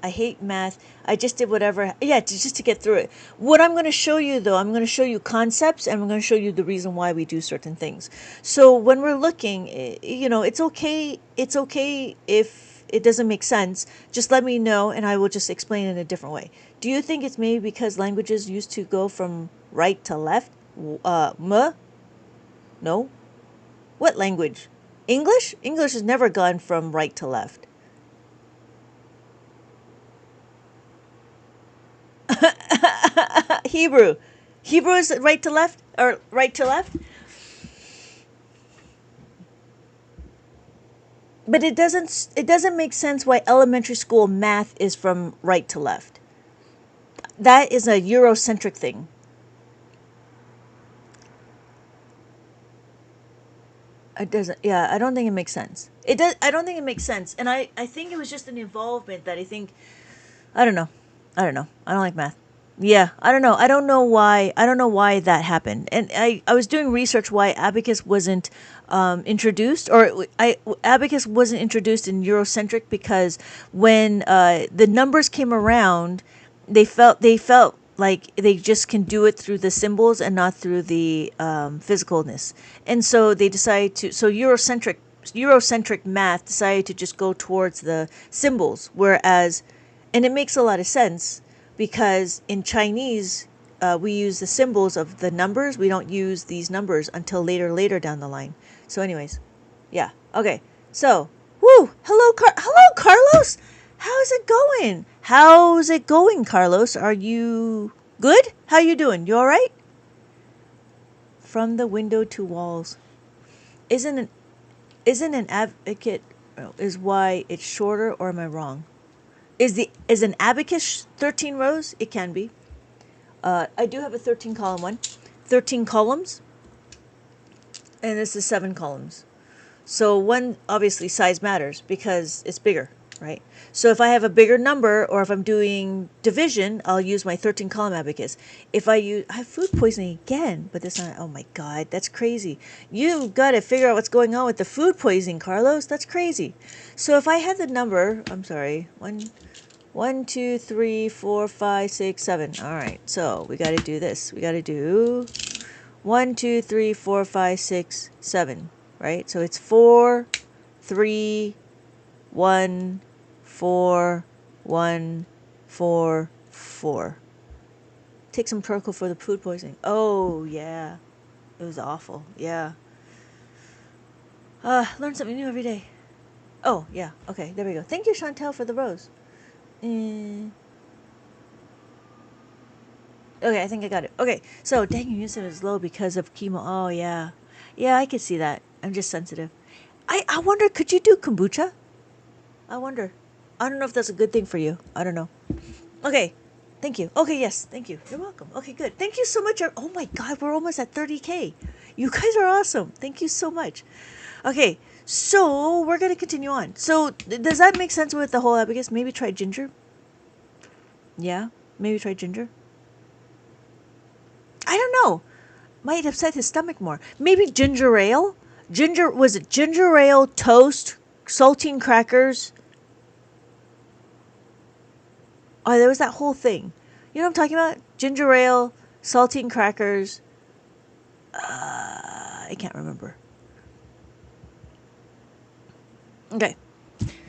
I hate math. I just did whatever. Yeah, just to get through it. What I'm going to show you, though, I'm going to show you concepts, and I'm going to show you the reason why we do certain things. So when we're looking, it's okay. It's okay if it doesn't make sense. Just let me know, and I will just explain it in a different way. Do you think it's maybe because languages used to go from right to left? No. What language? English? English has never gone from right to left. Hebrew. Hebrew is right to left or right to left? But it doesn't make sense why elementary school math is from right to left. That is a Eurocentric thing. It doesn't. Yeah, I don't think it makes sense. I don't think it makes sense, and I think it was just an involvement that I think. I don't know. I don't know. I don't like math. Yeah, I don't know. I don't know why. I don't know why that happened. And I was doing research why Abacus wasn't introduced, or Abacus wasn't introduced in Eurocentric because when the numbers came around, they felt like they just can do it through the symbols and not through the physicalness. And so they decided to. So Eurocentric math decided to just go towards the symbols, whereas, and it makes a lot of sense because in Chinese, we use the symbols of the numbers. We don't use these numbers until later down the line. So, anyways, yeah, okay. So, woo, hello, Carlos. How's it going? How's it going, Carlos? Are you good? How you doing? You all right? From the window to walls. Isn't an advocate is why it's shorter, or am I wrong? Is an abacus 13 rows? It can be. I do have a 13 column one. 13 columns. And this is 7 columns. So one, obviously size matters because it's bigger, right? So if I have a bigger number, or if I'm doing division, I'll use my 13 column abacus. I have food poisoning again, but this time, oh my God, that's crazy. You've got to figure out what's going on with the food poisoning, Carlos. That's crazy. So if I had the number, I'm sorry, 1, 2, 3, 4, 5, 6, 7. All right, so we got to do this. We got to do 1, 2, 3, 4, 5, 6, 7, right? So it's 4, 3, 1, 4, 1, 4, 4. Take some Perco for the food poisoning. Oh, yeah. It was awful. Yeah. Learn something new every day. Oh, yeah. Okay, there we go. Thank you, Chantel, for the rose. Okay, I think I got it. Okay, so dang, your insulin is low because of chemo. Oh, yeah. Yeah, I could see that. I'm just sensitive. I wonder, could you do kombucha? I wonder. I don't know if that's a good thing for you. I don't know. Okay, thank you. Okay, yes, thank you. You're welcome. Okay, good. Thank you so much. Oh my God, we're almost at 30K. You guys are awesome. Thank you so much. Okay, so we're going to continue on. So does that make sense with the whole abacus? Maybe try ginger? Yeah, maybe try ginger? I don't know. Might upset his stomach more. Maybe ginger ale? Was it ginger ale, toast, saltine crackers? Oh, there was that whole thing. You know what I'm talking about? Ginger ale, saltine crackers. I can't remember. Okay.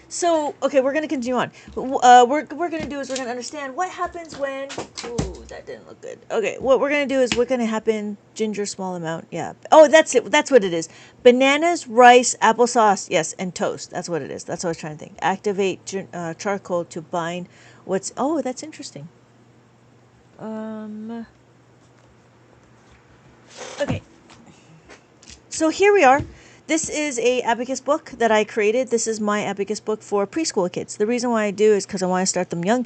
So, okay, we're going to continue on. We're going to do is we're going to understand what happens when... Ooh, that didn't look good. Okay, what we're going to do is what's going to happen... Ginger, small amount, yeah. Oh, that's it. That's what it is. Bananas, rice, applesauce, yes, and toast. That's what it is. That's what I was trying to think. Activate charcoal to bind what's... Oh, that's interesting. Okay. So here we are. This is a Abacus book that I created. This is my Abacus book for preschool kids. The reason why I do is because I want to start them young.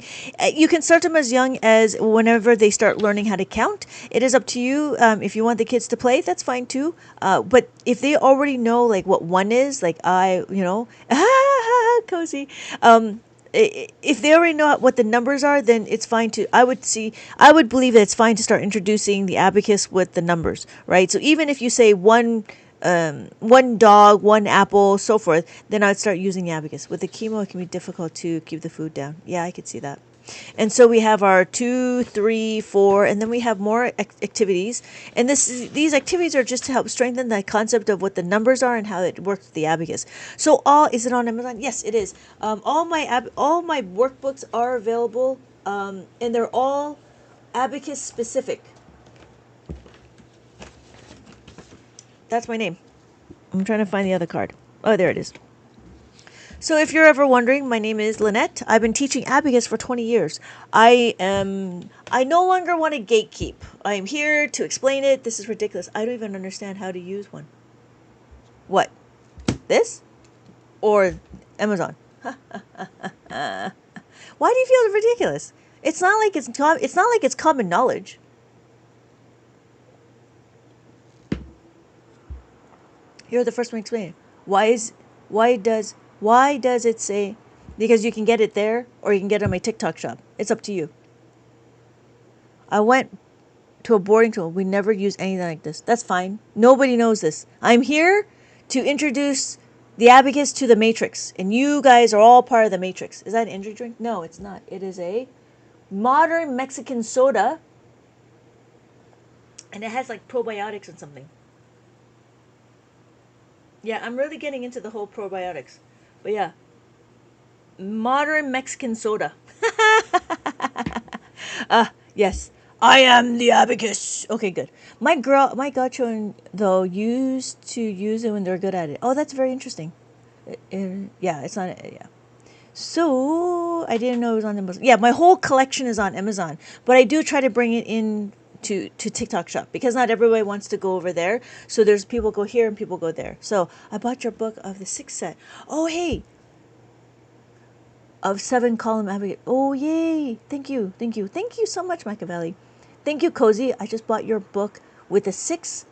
You can start them as young as whenever they start learning how to count. It is up to you. If you want the kids to play, that's fine too. But if they already know like what 1 is, like cozy. If they already know what the numbers are, then it's fine to. I would believe that it's fine to start introducing the abacus with the numbers, right? So even if you say 1. one dog, one apple, so forth, then I'd start using the abacus. With the chemo, it can be difficult to keep the food down. Yeah, I could see that. And so we have our 2, 3, 4, and then we have more activities. And these activities are just to help strengthen the concept of what the numbers are and how it works with the abacus. So is it on Amazon? Yes, it is. All my workbooks are available, and they're all abacus specific. That's my name. I'm trying to find the other card. Oh, there it is. So if you're ever wondering, my name is Lynette. I've been teaching abacus for 20 years. I no longer want to gatekeep. I am here to explain it. This is ridiculous. I don't even understand how to use one. What? This? Or Amazon? Why do you feel ridiculous? It's not like it's common knowledge. You're the first one to explain it. Why does it say? Because you can get it there, or you can get it on my TikTok shop. It's up to you. I went to a boarding school. We never use anything like this. That's fine. Nobody knows this. I'm here to introduce the abacus to the matrix, and you guys are all part of the matrix. Is that an energy drink? No, it's not. It is a modern Mexican soda, and it has like probiotics and something. Yeah, I'm really getting into the whole probiotics. But yeah, modern Mexican soda. Yes, I am the abacus. Okay, good. My godchildren, though, used to use it when they're good at it. Oh, that's very interesting. Yeah, it's not, yeah. So, I didn't know it was on Amazon. Yeah, my whole collection is on Amazon. But I do try to bring it in to TikTok shop, because not everybody wants to go over there. So there's people go here and people go there. So I bought your book of the 6 set. Oh, hey, of 7 column abacus. Oh, yay. Thank you so much, Machiavelli. Thank you, Cozy. I just bought your book with a 6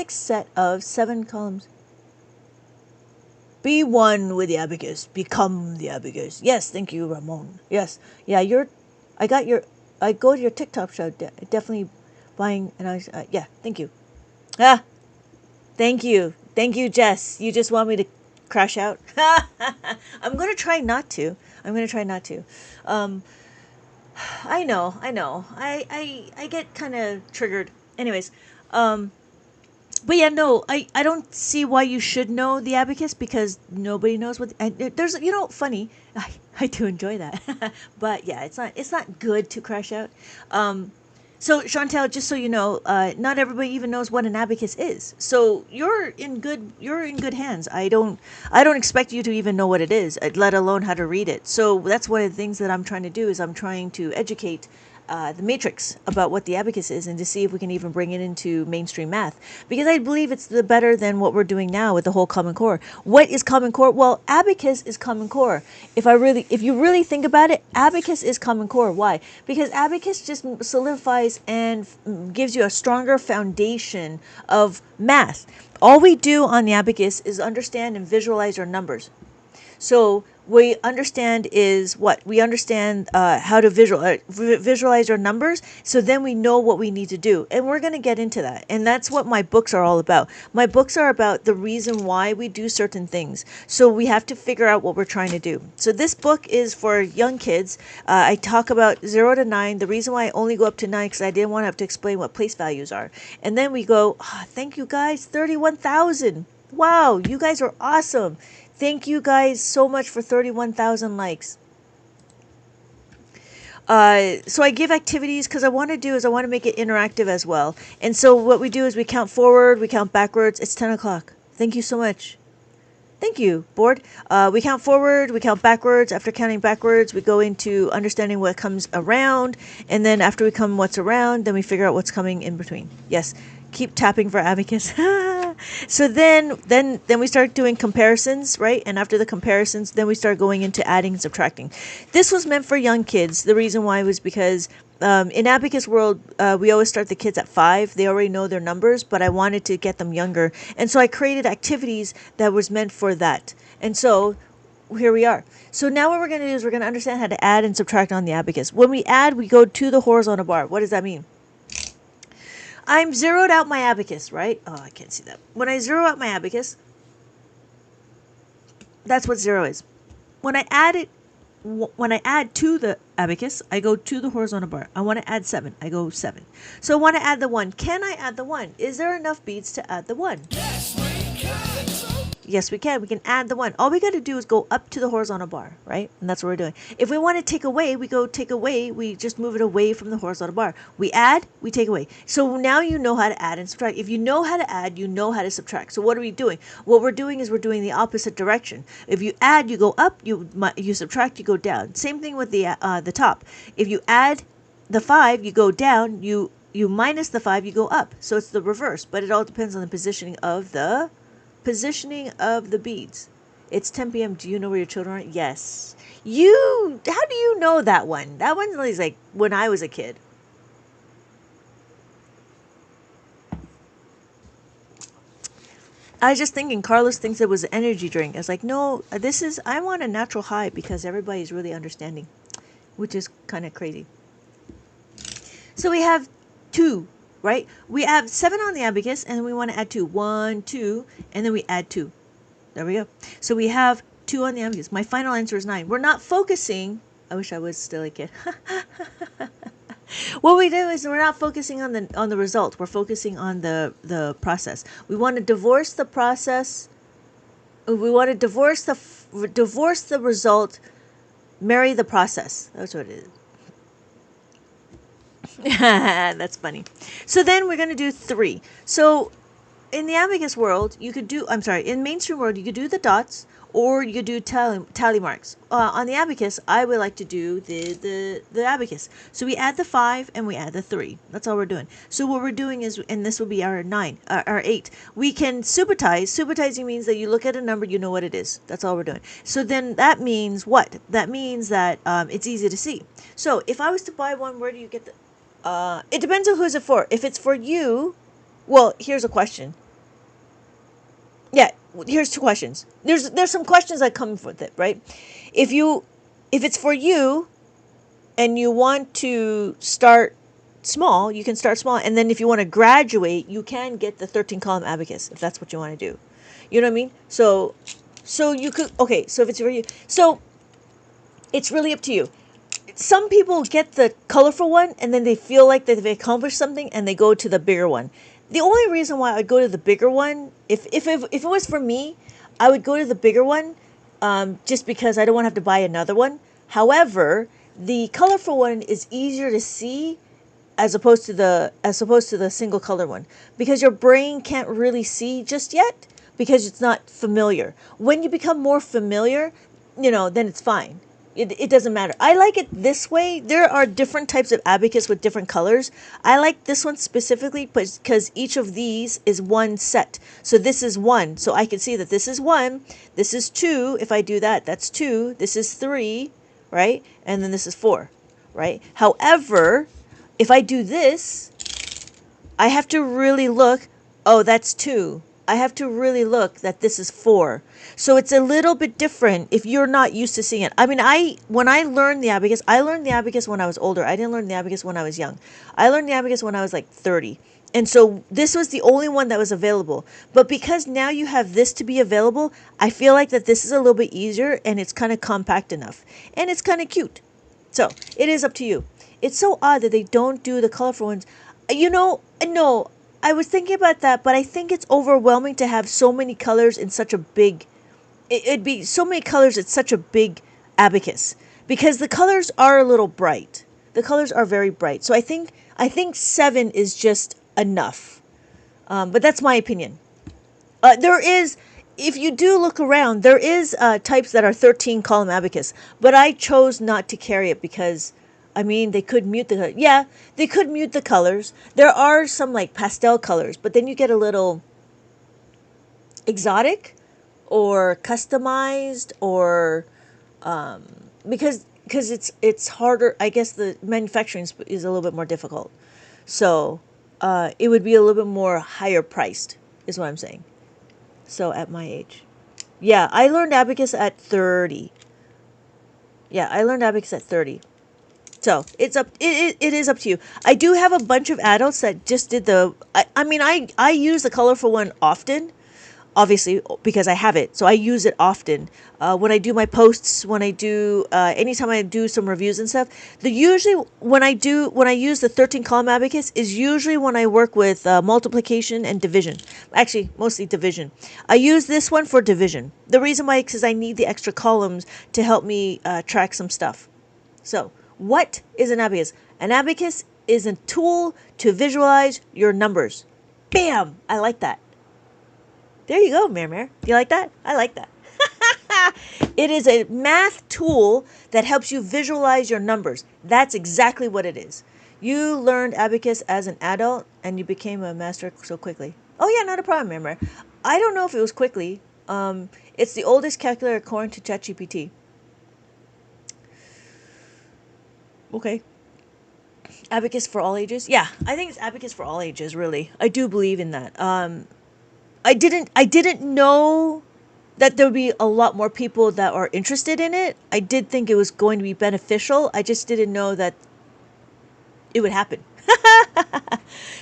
set of 7 columns. Be one with the abacus. Become the abacus. Yes, thank you, Ramon. Yes. Yeah, I go to your TikTok show, definitely buying, and yeah, thank you. Thank you, Jess. You just want me to crash out? I'm going to try not to. I know. I get kind of triggered. Anyways, but yeah, no, I don't see why you should know the abacus, because nobody knows what. There's, funny. I do enjoy that, but yeah, it's not good to crash out. So Chantel, just so you know, not everybody even knows what an abacus is. So you're in good hands. I don't expect you to even know what it is, let alone how to read it. So that's one of the things that I'm trying to do, is I'm trying to educate the matrix about what the abacus is, and to see if we can even bring it into mainstream math, because I believe it's the better than what we're doing now with the whole Common Core. What is Common Core? Well, abacus is Common Core. If you really think about it, abacus is Common Core. Why? Because abacus just solidifies and gives you a stronger foundation of math. All we do on the abacus is understand and visualize our numbers. So we understand how to visualize our numbers, so then we know what we need to do, and we're going to get into that. And that's what my books are all about. My books are about the reason why we do certain things, so we have to figure out what we're trying to do. So this book is for young kids. I talk about 0 to 9. The reason why I only go up to 9, because I didn't want to have to explain what place values are. And then we go, thank you guys, 31,000. Wow, you guys are awesome. Thank you guys so much for 31,000 likes. So I give activities, because I want to make it interactive as well. And so what we do is we count forward, we count backwards. It's 10 o'clock. Thank you so much. Thank you, board. We count forward, we count backwards. After counting backwards, we go into understanding what comes around. And then after we come what's around, then we figure out what's coming in between. Yes. Keep tapping for abacus. So then we start doing comparisons, right? And after the comparisons, then we start going into adding and subtracting. This was meant for young kids. The reason why was because in abacus world, we always start the kids at 5. They already know their numbers, but I wanted to get them younger. And so I created activities that was meant for that. And so here we are. So now what we're going to do is we're going to understand how to add and subtract on the abacus. When we add, we go to the horizontal bar. What does that mean? I'm zeroed out my abacus, right? Oh, I can't see that. When I zero out my abacus, that's what 0 is. When I add to the abacus, I go to the horizontal bar. I want to add 7. I go 7. So I want to add the 1. Can I add the 1? Is there enough beads to add the 1? Yes, we can. We can add the 1. All we got to do is go up to the horizontal bar, right? And that's what we're doing. If we want to take away, we go take away. We just move it away from the horizontal bar. We add, we take away. So now you know how to add and subtract. If you know how to add, you know how to subtract. So what are we doing? What we're doing is we're doing the opposite direction. If you add, you go up. You subtract, you go down. Same thing with the top. If you add the 5, you go down. You minus the 5, you go up. So it's the reverse. But it all depends on the positioning of the beads. It's 10 p.m. Do you know where your children are? Yes. How do you know that one? That one is like when I was a kid. I was just thinking, Carlos thinks it was an energy drink. I was like, no, I want a natural high because everybody's really understanding, which is kind of crazy. So we have 2, right? We have 7 on the abacus, and we want to add 2. 1, 2, and then we add 2. There we go. So we have 2 on the abacus. My final answer is 9. We're not focusing. I wish I was still a kid. What we do is we're not focusing on the result. We're focusing on the process. We want to divorce the process. We want to divorce the result. Marry the process. That's what it is. That's funny. So then we're going to do 3. So in the abacus world, in mainstream world, you could do the dots or you could do tally marks. On the abacus, I would like to do the abacus. So we add the 5 and we add the 3. That's all we're doing. So what we're doing is, and this will be our 8. We can supertize. Supertizing means that you look at a number, you know what it is. That's all we're doing. So then that means what? That means that it's easy to see. So if I was to buy one, where do you get the... it depends on who is it for. If it's for you, well, here's a question. Yeah, here's 2 questions. There's some questions that come with it, right? If it's for you and you want to start small, you can start small, and then if you want to graduate, you can get the 13 column abacus if that's what you want to do. You know what I mean? So you could, okay, so if it's for you, so it's really up to you. Some people get the colorful one and then they feel like that they've accomplished something and they go to the bigger one. The only reason why I'd go to the bigger one, if it was for me, I would go to the bigger one, just because I don't want to have to buy another one. However, the colorful one is easier to see as opposed to the single color one, because your brain can't really see just yet because it's not familiar. When you become more familiar, then it's fine. It doesn't matter. I like it this way. There are different types of abacus with different colors. I like this one specifically because each of these is one set. So this is 1. So I can see that this is 1. This is 2. If I do that, that's 2. This is 3, right? And then this is 4, right? However, if I do this, I have to really look. Oh, that's 2. I have to really look that this is 4. So it's a little bit different if you're not used to seeing it. I mean, when I learned the abacus when I was older. I didn't learn the abacus when I was young. I learned the abacus when I was like 30. And so this was the only one that was available. But because now you have this to be available, I feel like that this is a little bit easier and it's kind of compact enough. And it's kind of cute. So it is up to you. It's so odd that they don't do the colorful ones. No. I was thinking about that, but I think it's overwhelming to have so many colors in such a big... It'd be so many colors, it's such a big abacus. Because the colors are a little bright. The colors are very bright. So I think 7 is just enough. But that's my opinion. There is... If you do look around, there is types that are 13 column abacus. But I chose not to carry it because... they could mute they could mute the colors. There are some like pastel colors, but then you get a little exotic or customized or because it's harder. I guess the manufacturing is a little bit more difficult. So it would be a little bit more higher priced is what I'm saying. So at my age. Yeah, I learned abacus at 30. Yeah, I learned abacus at 30. So it's up. It is up to you. I do have a bunch of adults that just did the. I mean, I use the colorful one often, obviously because I have it, so I use it often. When I do my posts, when I do anytime I do some reviews and stuff. The usually when I use the 13 column abacus is usually when I work with multiplication and division. Actually, mostly division. I use this one for division. The reason why is because I need the extra columns to help me track some stuff. So, what is an abacus? An abacus is a tool to visualize your numbers. Bam! I like that. There you go, Mare. Do you like that? I like that. It is a math tool that helps you visualize your numbers. That's exactly what it is. You learned abacus as an adult and you became a master so quickly. Oh yeah, not a problem, Mare. I don't know if it was quickly. It's the oldest calculator according to ChatGPT. Okay. Abacus for all ages? Yeah, I think it's abacus for all ages, really. I do believe in that. I didn't know that there would be a lot more people that are interested in it. I did think it was going to be beneficial. I just didn't know that it would happen.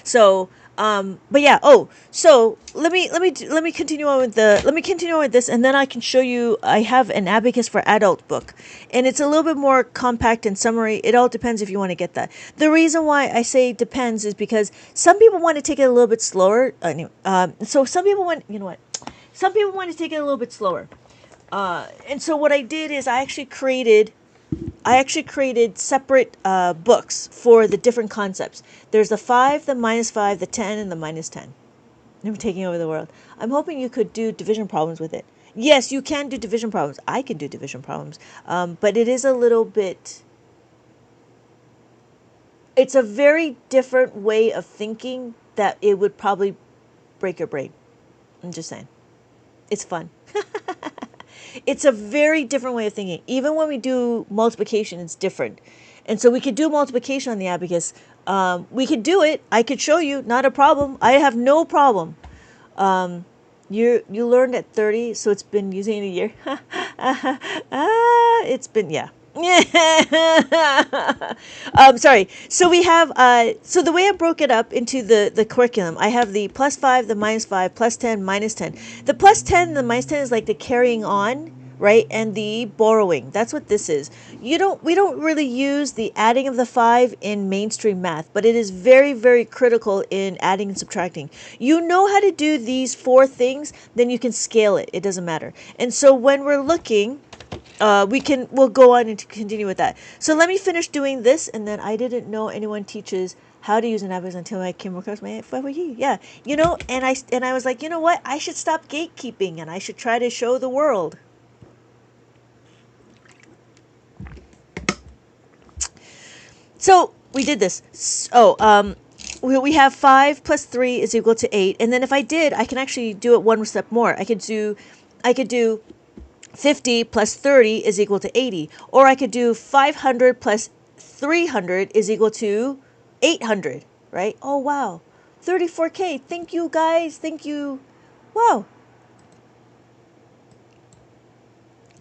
So, but yeah. Oh, so let me continue on with this, and then I can show you. I have an abacus for adult book, and it's a little bit more compact and summary. It all depends if you want to get that. The reason why I say depends is because some people want to take it a little bit slower. So some people want, some people want to take it a little bit slower. And so what I did is I actually created separate books for the different concepts. There's the 5, the -5, the 10, and the -10. I'm taking over the world. I'm hoping you could do division problems with it. Yes, you can do division problems. I can do division problems. But it is a little bit... It's a very different way of thinking that it would probably break your brain. I'm just saying. It's fun. It's a very different way of thinking. Even when we do multiplication, it's different. And so we could do multiplication on the abacus. We could do it. I could show you. Not a problem. I have no problem. You learned at 30, so it's been using it a year. It's been, yeah. Sorry. So we have, so the way I broke it up into the curriculum, I have the +5, the -5, +10, -10. The +10 and the -10 is like the carrying on, right? And the borrowing. That's what this is. We don't really use the adding of the 5 in mainstream math, but it is very, very critical in adding and subtracting. You know how to do these 4 things, then you can scale it. It doesn't matter. And so when we're looking, we'll go on and continue with that. So let me finish doing this, and then I didn't know anyone teaches how to use an abacus until I came across my FYE. Yeah, and I was like, you know what? I should stop gatekeeping, and I should try to show the world. So we did this. We have 5 + 3 is equal to 8, and then if I can actually do it one step more. I could do 50 + 30 is equal to 80. Or I could do 500 + 300 is equal to 800, right? Oh, wow. 34K. Thank you, guys. Thank you. Wow.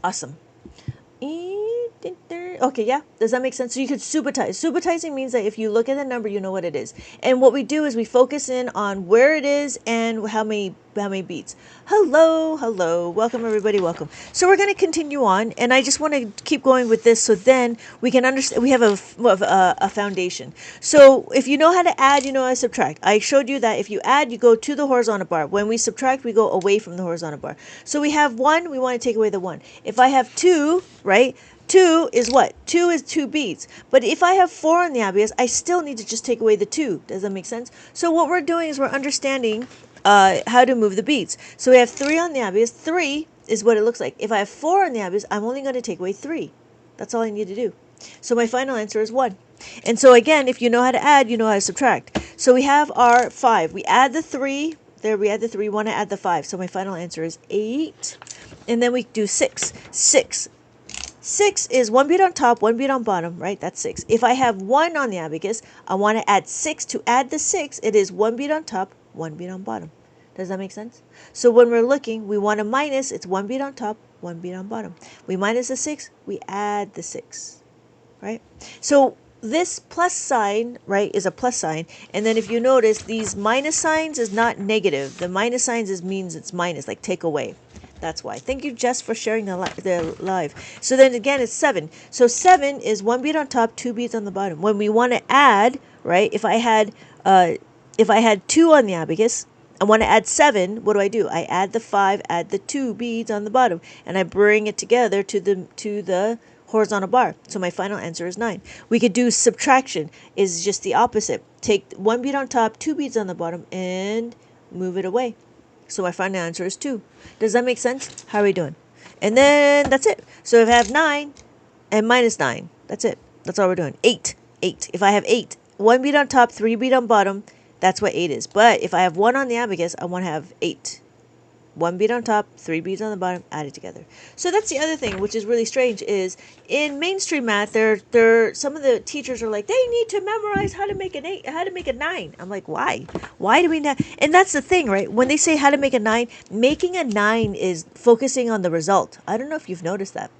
Awesome. Okay, yeah. Does that make sense? So you could subitize. Subitizing means that if you look at the number, you know what it is. And what we do is we focus in on where it is and how many beats. Hello. Welcome, everybody. Welcome. So we're going to continue on, and I just want to keep going with this so then we can understand. We have a foundation. So if you know how to add, you know how to subtract. I showed you that if you add, you go to the horizontal bar. When we subtract, we go away from the horizontal bar. So we have 1, we want to take away the 1. If I have 2, right? 2 is what? 2 is 2 beats. But if I have 4 on the abacus, I still need to just take away the 2. Does that make sense? So what we're doing is we're understanding how to move the beats. So we have 3 on the abacus. 3 is what it looks like. If I have 4 on the abacus, I'm only going to take away 3. That's all I need to do. So my final answer is 1. And so again, if you know how to add, you know how to subtract. So we have our 5. We add the 3. There we add the 3. We want to add the 5. So my final answer is 8. And then we do 6. 6 is 1 beat on top, 1 beat on bottom, right? That's 6. If I have 1 on the abacus, I want to add 6. To add the 6, it is 1 beat on top, 1 beat on bottom. Does that make sense? So when we're looking, we want to minus, it's 1 beat on top, 1 beat on bottom. We minus the 6, we add the 6, right? So this plus sign, right, is a plus sign. And then if you notice, these minus signs is not negative. The minus signs means it's minus, like take away. That's why. Thank you, Jess, for sharing the live. So then again, it's 7. So 7 is 1 bead on top, 2 beads on the bottom. When we want to add, right, if I had 2 on the abacus, I want to add 7, what do? I add the 5, add the 2 beads on the bottom, and I bring it together to the horizontal bar. So my final answer is 9. We could do subtraction, is just the opposite. Take 1 bead on top, 2 beads on the bottom, and move it away. So my final answer is 2. Does that make sense? How are we doing? And then that's it. So if I have 9 and minus 9, that's it. That's all we're doing. 8. If I have 8, 1 bead on top, 3 bead on bottom, that's what 8 is. But if I have 1 on the abacus, I want to have 8. 1 bead on top, 3 beads on the bottom, added together. So that's the other thing, which is really strange, is in mainstream math, some of the teachers are like, they need to memorize how to make an 8, how to make a 9. I'm like, why? Why do we not? And that's the thing, right? When they say how to make a 9, making a 9 is focusing on the result. I don't know if you've noticed that.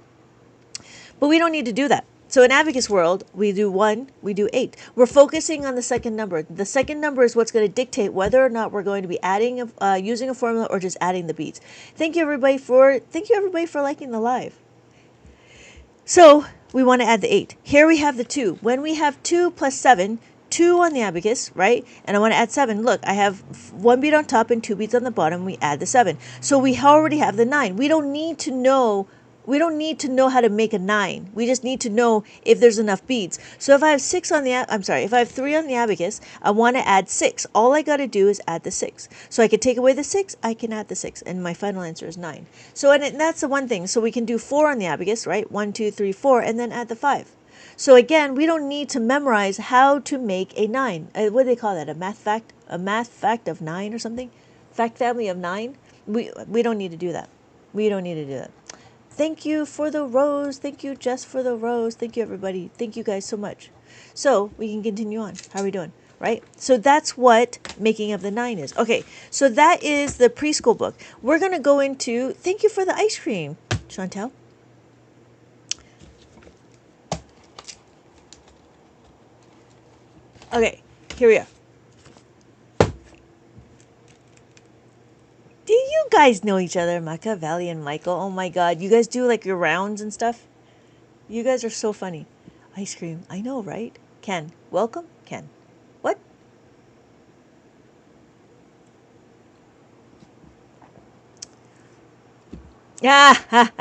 But we don't need to do that. So in Abacus world, we do 1, we do 8. We're focusing on the second number. The second number is what's going to dictate whether or not we're going to be adding, using a formula or just adding the beads. Thank you everybody for liking the live. So we want to add the 8. Here we have the 2. When we have 2 plus 7, 2 on the abacus, right? And I want to add 7. Look, I have 1 bead on top and 2 beads on the bottom. We add the 7. So we already have the 9. We don't need to know how to make a 9. We just need to know if there's enough beads. So if I have 3 on the abacus, I want to add 6. All I got to do is add the 6. So I can take away the 6, I can add the 6, and my final answer is 9. So and that's the one thing. So we can do 4 on the abacus, right? 1, 2, 3, 4, and then add the 5. So again, we don't need to memorize how to make a 9. What do they call that? A math fact of 9 or something? Fact family of 9? We don't need to do that. We don't need to do that. Thank you for the rose. Thank you, Jess, for the rose. Thank you, everybody. Thank you guys so much. So we can continue on. How are we doing? Right? So that's what making of the 9 is. Okay, so that is the preschool book. We're going to go into, thank you for the ice cream, Chantel. Okay, here we are. Do you guys know each other, Machiavelli and Michael? Oh my God, you guys do like your rounds and stuff? You guys are so funny. Ice cream, I know, right? Ken, welcome, Ken. What? I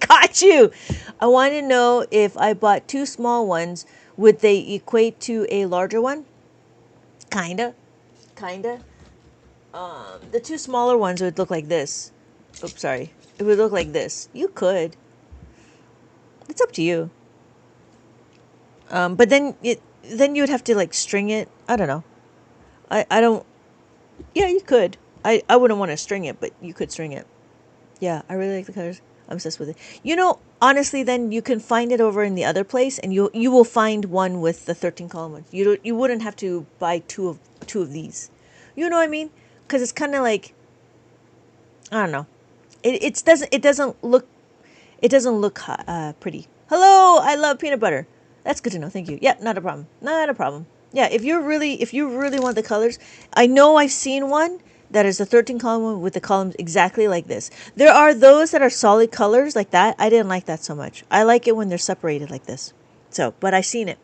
caught you. I want to know if I bought 2 small ones, would they equate to a larger one? Kinda. The 2 smaller ones would look like this. Oops, sorry. It would look like this. You could. It's up to you. But then you would have to like string it. I don't know. I don't. Yeah, you could. I wouldn't want to string it, but you could string it. Yeah, I really like the colors. I'm obsessed with it. You know, honestly, then you can find it over in the other place, and you will find one with the 13 column ones. You wouldn't have to buy two of these. You know what I mean? Because it's kind of like, I don't know. It doesn't look pretty. Hello, I love peanut butter. That's good to know. Thank you. Yeah, not a problem. Not a problem. Yeah, if you really want the colors, I know I've seen one that is the 13 column one with the columns exactly like this. There are those that are solid colors like that. I didn't like that so much. I like it when they're separated like this. So, but I've seen it.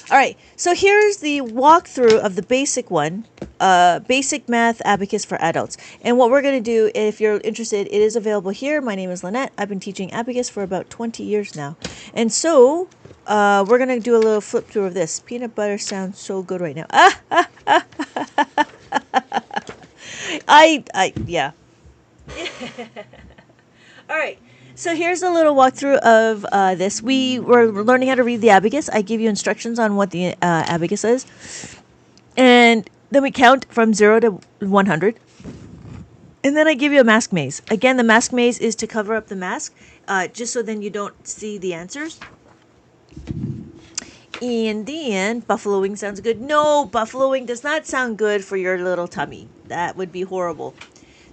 All right, so here's the walkthrough of the basic one, Basic Math Abacus for Adults. And what we're going to do, if you're interested, it is available here. My name is Lynette. I've been teaching Abacus for about 20 years now. And so we're going to do a little flip through of this. Peanut butter sounds so good right now. Yeah. All right. So here's a little walkthrough of this. We were learning how to read the abacus. I give you instructions on what the abacus is. And then we count from 0 to 100. And then I give you a mask maze. Again, the mask maze is to cover up the mask, just so then you don't see the answers. In the end, buffalo wing sounds good. No, buffalo wing does not sound good for your little tummy. That would be horrible.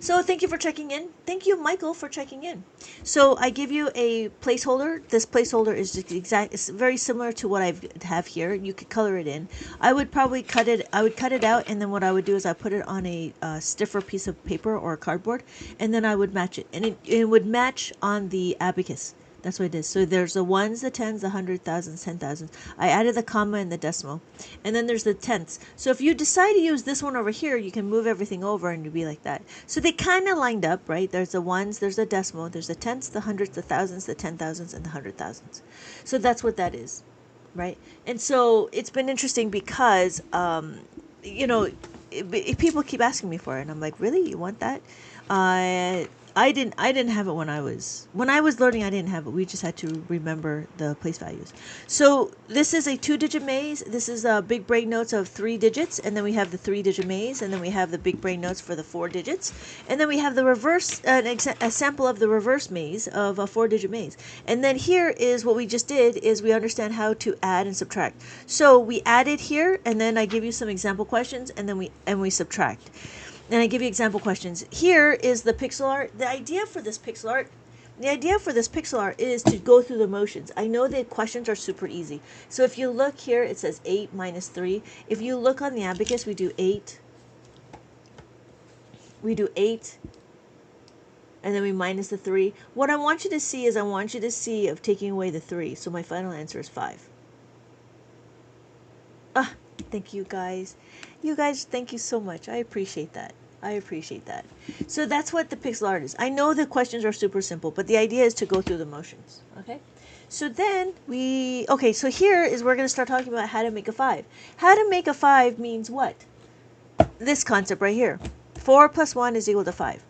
So thank you for checking in. Thank you, Michael, for checking in. So I give you a placeholder. This placeholder is it's very similar to what I have here. You could color it in. I would probably cut it. I would cut it out, and then what I would do is I put it on a stiffer piece of paper or cardboard, and then I would match it, and it would match on the Abacus. That's what it is. So there's the ones, the tens, the hundred thousands, 10,000. I added the comma and the decimal. And then there's the tenths. So if you decide to use this one over here, you can move everything over and it'd be like that. So they kind of lined up, right? There's the ones, there's the decimal, there's the tenths, the hundreds, the thousands, the 10,000s, and the 100,000s. So that's what that is, right? And so it's been interesting because, you know, people keep asking me for it. And I'm like, really? You want that? I didn't have it when I was learning. I didn't have it. We just had to remember the place values. So this is a 2-digit maze. This is big brain notes of 3 digits, and then we have the 3-digit maze, and then we have the big brain notes for the 4 digits, and then we have the reverse, a sample of the reverse maze of a 4-digit maze. And then here is what we just did is we understand how to add and subtract. So we added here, and then I give you some example questions, and then we subtract. And I give you example questions. Here is the pixel art. The idea for this pixel art is to go through the motions. I know the questions are super easy. So if you look here, it says 8 minus 3. If you look on the Abacus, we do 8. We do 8. And then we minus the 3. What I want you to see is of taking away the 3. So my final answer is 5. Thank you guys. You guys, thank you so much. I appreciate that. So that's what the pixel art is. I know the questions are super simple, but the idea is to go through the motions. Okay? So then so here is we're going to start talking about how to make a 5. How to make a 5 means what? This concept right here. 4 plus 1 is equal to 5.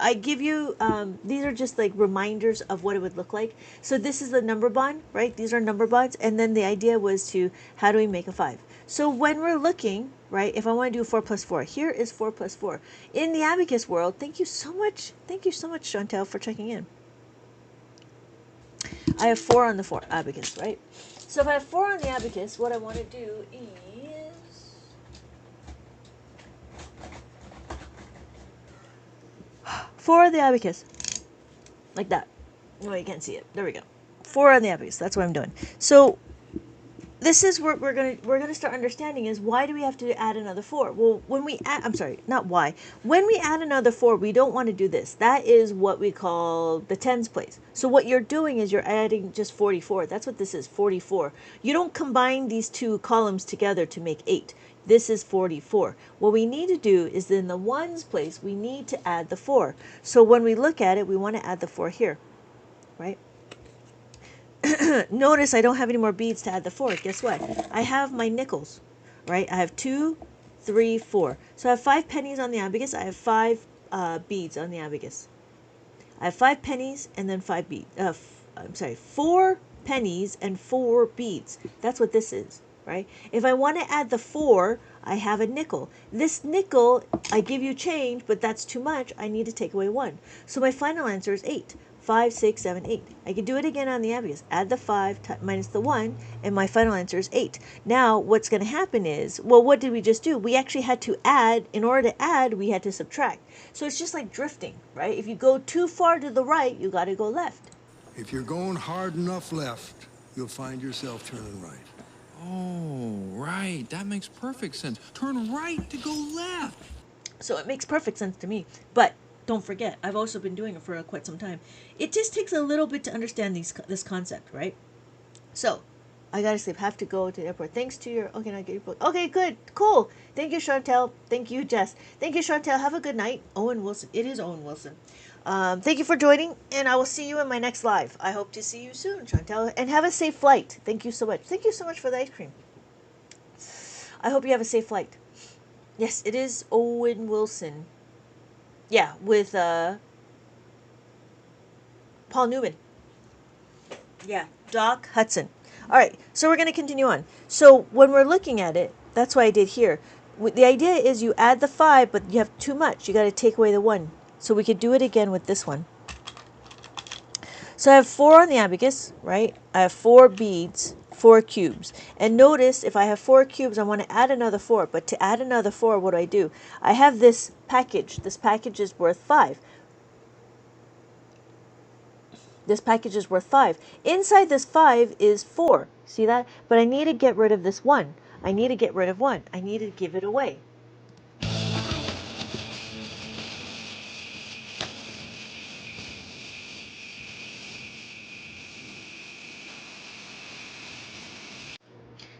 I give you, these are just like reminders of what it would look like. So this is the number bond, right? These are number bonds. And then the idea was how do we make a 5? So when we're looking, right, if I want to do 4 plus 4, here is 4 plus 4. In the Abacus world, thank you so much, Chantel, for checking in. I have 4 on the Abacus, right? So if I have 4 on the Abacus, what I want to do is... 4 on the Abacus. Like that. No, you can't see it. There we go. 4 on the Abacus. That's what I'm doing. So this is what we're gonna start understanding is why do we have to add another 4? Well, when we add, I'm sorry, not why. When we add another 4, we don't want to do this. That is what we call the tens place. So what you're doing is you're adding just 44. That's what this is, 44. You don't combine these two columns together to make 8. This is 44. What we need to do is in the ones place, we need to add the 4. So when we look at it, we want to add the 4 here, right? Notice I don't have any more beads to add the 4. Guess what? I have my nickels, right? I have 2, 3, 4. So I have 5 pennies on the Abacus. I have 5 beads on the Abacus. I have 5 pennies and then 5 beads. 4 pennies and 4 beads. That's what this is, right? If I want to add the 4, I have a nickel. This nickel, I give you change, but that's too much. I need to take away 1. So my final answer is 8. 5, 6, 7, 8. I can do it again on the Abacus. Add the 5 minus the 1, and my final answer is 8. Now, what's going to happen is, well, what did we just do? We actually had to add. In order to add, we had to subtract. So it's just like drifting, right? If you go too far to the right, you got to go left. If you're going hard enough left, you'll find yourself turning right. Oh, right. That makes perfect sense. Turn right to go left. So it makes perfect sense to me. But don't forget, I've also been doing it for quite some time. It just takes a little bit to understand this concept, right? So, I gotta sleep. Have to go to the airport. Thanks to your... Okay, now get your book. Okay, good. Cool. Thank you, Chantel. Thank you, Jess. Thank you, Chantel. Have a good night. Owen Wilson. It is Owen Wilson. Thank you for joining, and I will see you in my next live. I hope to see you soon, Chantel. And have a safe flight. Thank you so much. Thank you so much for the ice cream. I hope you have a safe flight. Yes, it is Owen Wilson. Yeah, with Paul Newman. Yeah, Doc Hudson. All right, so we're going to continue on. So when we're looking at it, that's what I did here. The idea is you add the 5, but you have too much. You got to take away the 1. So we could do it again with this one. So I have 4 on the Abacus, right? I have 4 beads, 4 cubes. And notice if I have 4 cubes, I want to add another 4. But to add another 4, what do? I have this package. This package is worth 5. This package is worth 5. Inside this 5 is 4. See that? But I need to get rid of this 1. I need to get rid of 1. I need to give it away.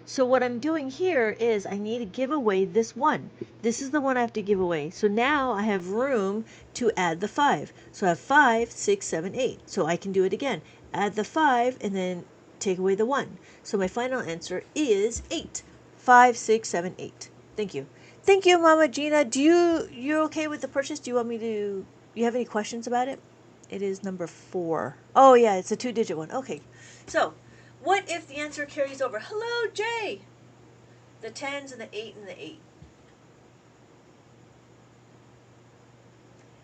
So what I'm doing here is I need to give away this 1. This is the one I have to give away. So now I have room to add the 5. So I have 5, 6, 7, 8. So I can do it again. Add the 5 and then take away the 1. So my final answer is 8. 5, 6, 7, 8. Thank you. Thank you, Mama Gina. You're okay with the purchase? Do you want me to, you have any questions about it? It is number 4. Oh yeah, it's a 2-digit one. Okay. So what if the answer carries over? Hello, Jay. The 10s and the 8 and the 8.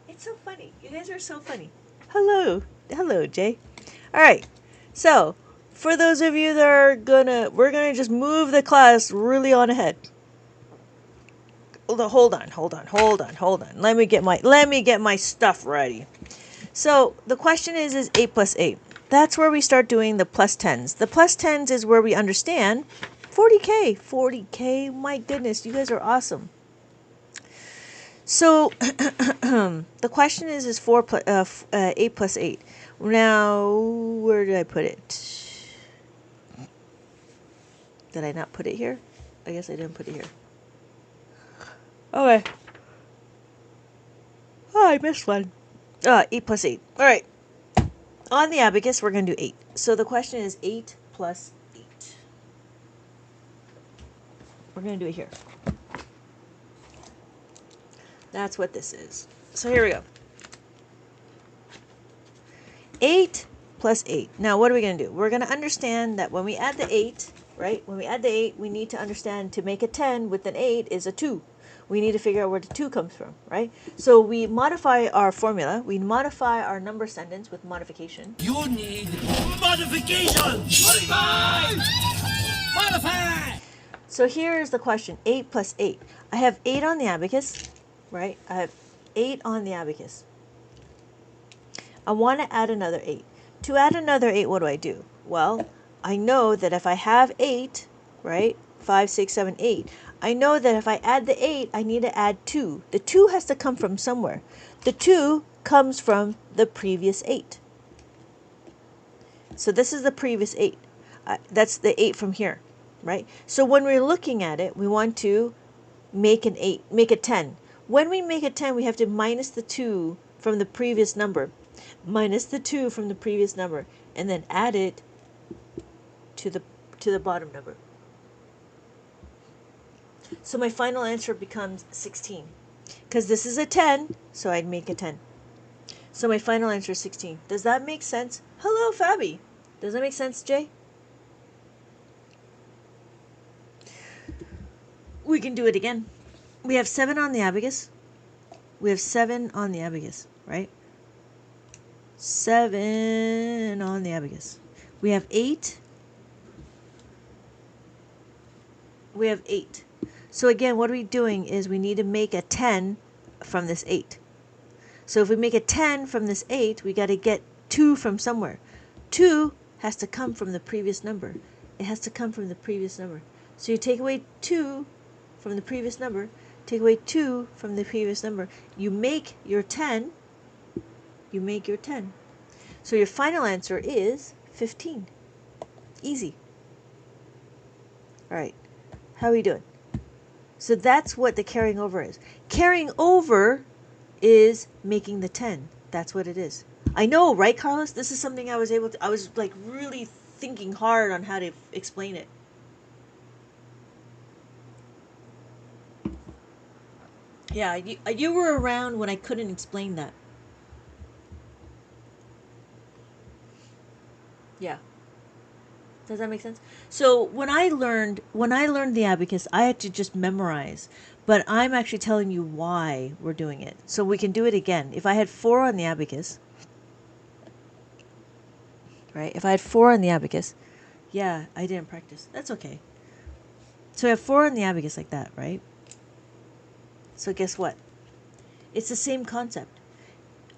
It's so funny. You guys are so funny. Hello. Hello, Jay. All right. So, for those of you that are we're gonna just move the class really on ahead. Hold on. Let me get my stuff ready. So, the question is 8 plus 8. That's where we start doing the plus 10s. The plus 10s is where we understand 40K. 40K, my goodness, you guys are awesome. So, the question is 8 plus 8. Now, where did I put it? Did I not put it here? I guess I didn't put it here. Okay. Oh, I missed one. 8 plus 8. All right. On the abacus, we're going to do 8. So the question is 8 plus 8. We're going to do it here. That's what this is. So here we go. 8 plus 8. Now, what are we going to do? We're going to understand that when we add the 8, right? When we add the 8, we need to understand to make a 10 with an 8 is a 2. We need to figure out where the 2 comes from, right? So we modify our formula. We modify our number sentence with modification. You need modification! Modify! Modify! So here's the question, 8 plus 8. I have 8 on the abacus, right? I have 8 on the abacus. I want to add another 8. To add another 8, what do? Well, I know that if I have 8, right? 5, 6, 7, 8. I know that if I add the 8, I need to add 2. The 2 has to come from somewhere. The 2 comes from the previous 8. So this is the previous 8. That's the 8 from here, right? So when we're looking at it, we want to make an 8, make a 10. When we make a 10, we have to minus the 2 from the previous number. Minus the 2 from the previous number. And then add it to the bottom number. So my final answer becomes 16. Because this is a 10, so I'd make a 10. So my final answer is 16. Does that make sense? Hello, Fabi. Does that make sense, Jay? We can do it again. We have 7 on the abacus. We have 7 on the abacus, right? 7 on the abacus. We have 8. We have 8. So again, what are we doing is we need to make a 10 from this 8. So if we make a 10 from this 8, we got to get 2 from somewhere. 2 has to come from the previous number. It has to come from the previous number. So you take away 2 from the previous number, take away 2 from the previous number. You make your 10. You make your 10. So your final answer is 15. Easy. All right. How are we doing? So that's what the carrying over is. Carrying over is making the 10. That's what it is. I know, right, Carlos? This is something I was like really thinking hard on how to explain it. Yeah, you were around when I couldn't explain that. Yeah. Does that make sense? So when I learned the abacus, I had to just memorize. But I'm actually telling you why we're doing it. So we can do it again. If I had 4 on the abacus, right? If I had 4 on the abacus, Yeah, I didn't practice. That's okay. So I have 4 on the abacus like that, right? So guess what? It's the same concept.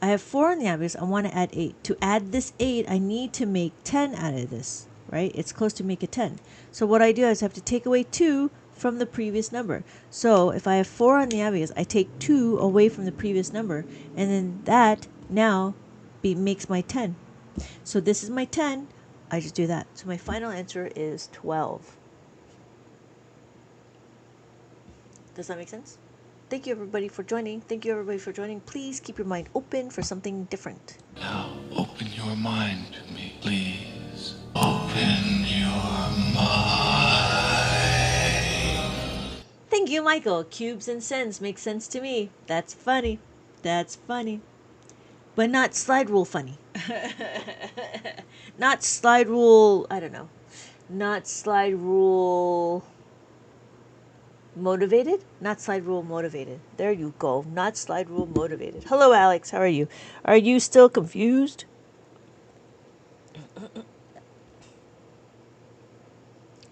I have 4 on the abacus. I want to add 8. To add this 8, I need to make 10 out of this, right? It's close to make a 10. So what I do is I have to take away 2 from the previous number. So if I have 4 on the abacus, I take 2 away from the previous number, and then that now makes my 10. So this is my 10. I just do that. So my final answer is 12. Does that make sense? Thank you everybody for joining. Thank you everybody for joining. Please keep your mind open for something different. Now, open your mind to me, please. Open your mind. Thank you, Michael. Cubes and cents make sense to me. That's funny. That's funny. But not slide rule funny. Not slide rule, I don't know. Not slide rule motivated? Not slide rule motivated. There you go. Not slide rule motivated. Hello, Alex. How are you? Are you still confused?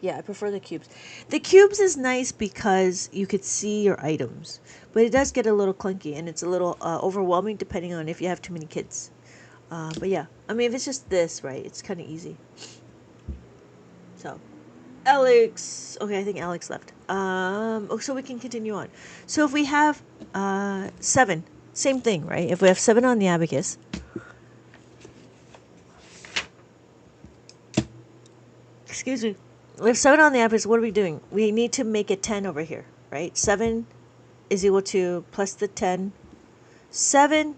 Yeah, I prefer the cubes. The cubes is nice because you could see your items, but it does get a little clunky and it's a little overwhelming depending on if you have too many kids. But yeah, I mean, if it's just this, right, it's kind of easy. So, Alex. Okay, I think Alex left. So we can continue on. So if we have 7, same thing, right? If we have 7 on the abacus, excuse me. We have 7 on the abacus. What are we doing? We need to make it 10 over here, right? 7 is equal to plus the 10. 7